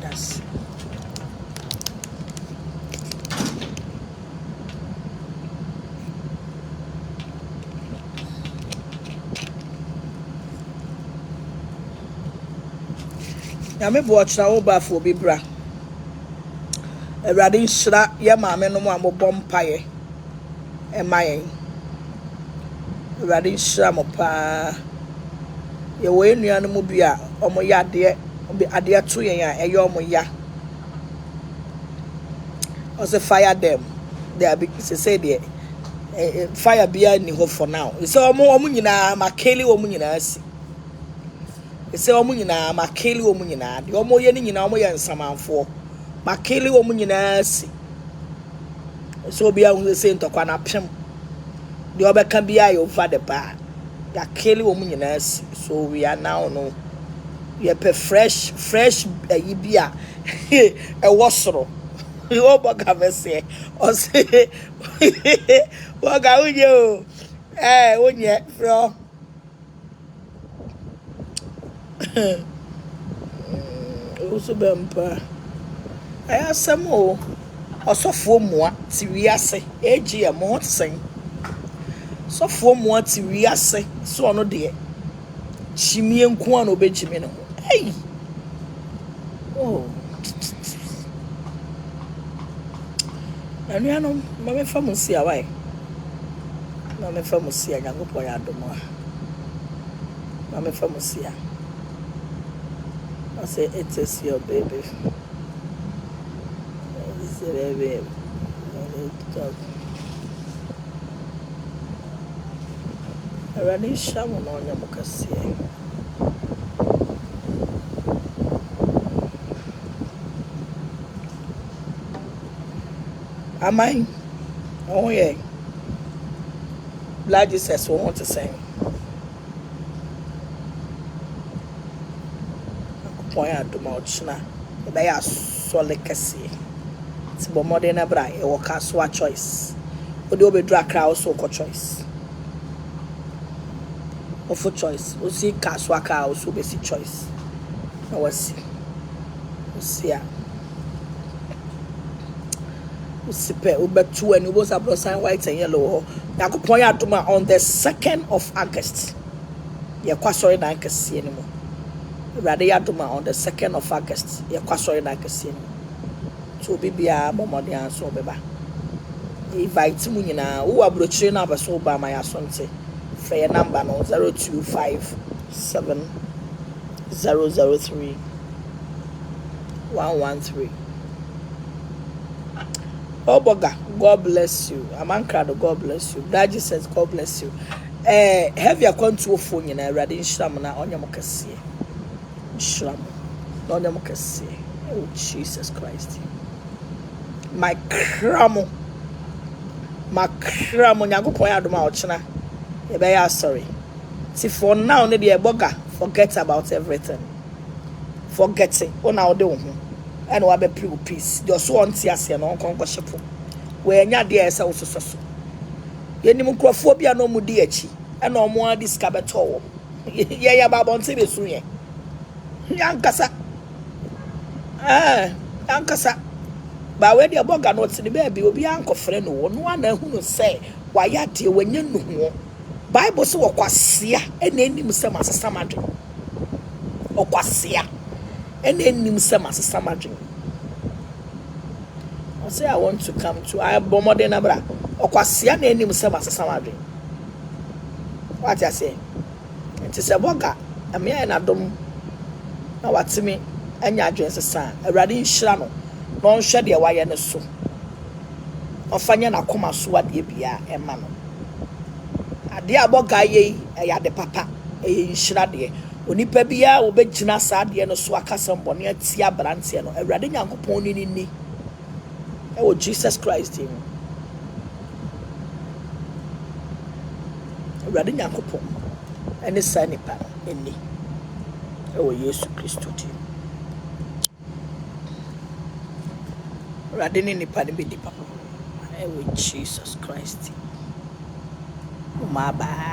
That's now me watch na oba for be bra. Erade nhira ye maame no mo amobɔ mpaye. Emayen. Erade nhira mo pa. Ye wo enua no mo bia omo ya de ade to yen a eye omo ya. Also fire them. They are say there. Fire bia ni ho for now. So omo nyina makeli omo nyina asi. Say omo nyina makeli omo nyina de omo ye ni nyina omo ye nsamanfo makeli omo nyina asi so bia hu say ntokwa na pem de obeka bia over the bar ya keli omo nyina asi so we are now no we are fresh yi bia e wosoro o boga vese o say boga unye o unye fro also bempa aya samo osofo moa ti wiase eji am hot sen sofo moa ti wiase so ono de chimie nko an obejimi no hey oh anuanom mame famusi awai mame famusi anyagopo ya domo mame famusi I say it is your baby. It's a baby. I really shaman on your moccasin. Am I? Oh, yeah. Blood Jesus want to say. Point to Mouchna, they are solicity. It's modern abra, a worker swat choice. Or do be drag crowd so choice. Or for choice, or see Caswaka or so basic choice. I was see ya. Usipe, Uber 2 and it was a blossom white and yellow. Now go point out to my on the 2nd of August. You're quite sorry, I can see anymore. Awurade yadoma on the 2nd of August ye kwasori na kese so bibia momode anso beba invite mu nyina wo abrochire na abaso ba ma yasonte for your number no 0257003113. Oboga, God bless you. Amankrado, God bless you. Daji says, God bless you. Have your control phone in a radin shram na onyamokasi. Shram. Onyamokasi. Oh, Jesus Christ. My cramo. Nyankopon adoma ochina. Ebeya sorry. See for now, ne de boga. Forget about everything. Forget it. Ona ode wo ho. And we be peace. Just want to see no konko we nya de esa wo soso. Ye nim krofo bia no mu di achi. E na omo adi skabeto wo. Ye ya ba bonte be su ye. Yankasa. Yankasa. Ba we de boga no tini be bi obi ankofre no wo no ana hu no say wa ya de wanya nu ho. Bible say wokwasea e na enim se masesa madwe. Okwasea and then some madwin. I say I want to come to I bomode na bra. Okwasia na enim some madwin. What I say? It is a boga. Am ya na dom na watimi anya adwen sesa. Awurade nhira no. No nhwe de waye ne so. Ofanya na koma so ade bia ema no. Ade aboga ye ya de papa. Nhira de onipa bia obegina saade no so akasam bone atia brante no awurade nyankopon ni o Jesus Christ him awurade nyankopon ene sanipa eni o Yesu Kristo ti awurade ni nipa ne bi di papa o Jesus Christ o ma ba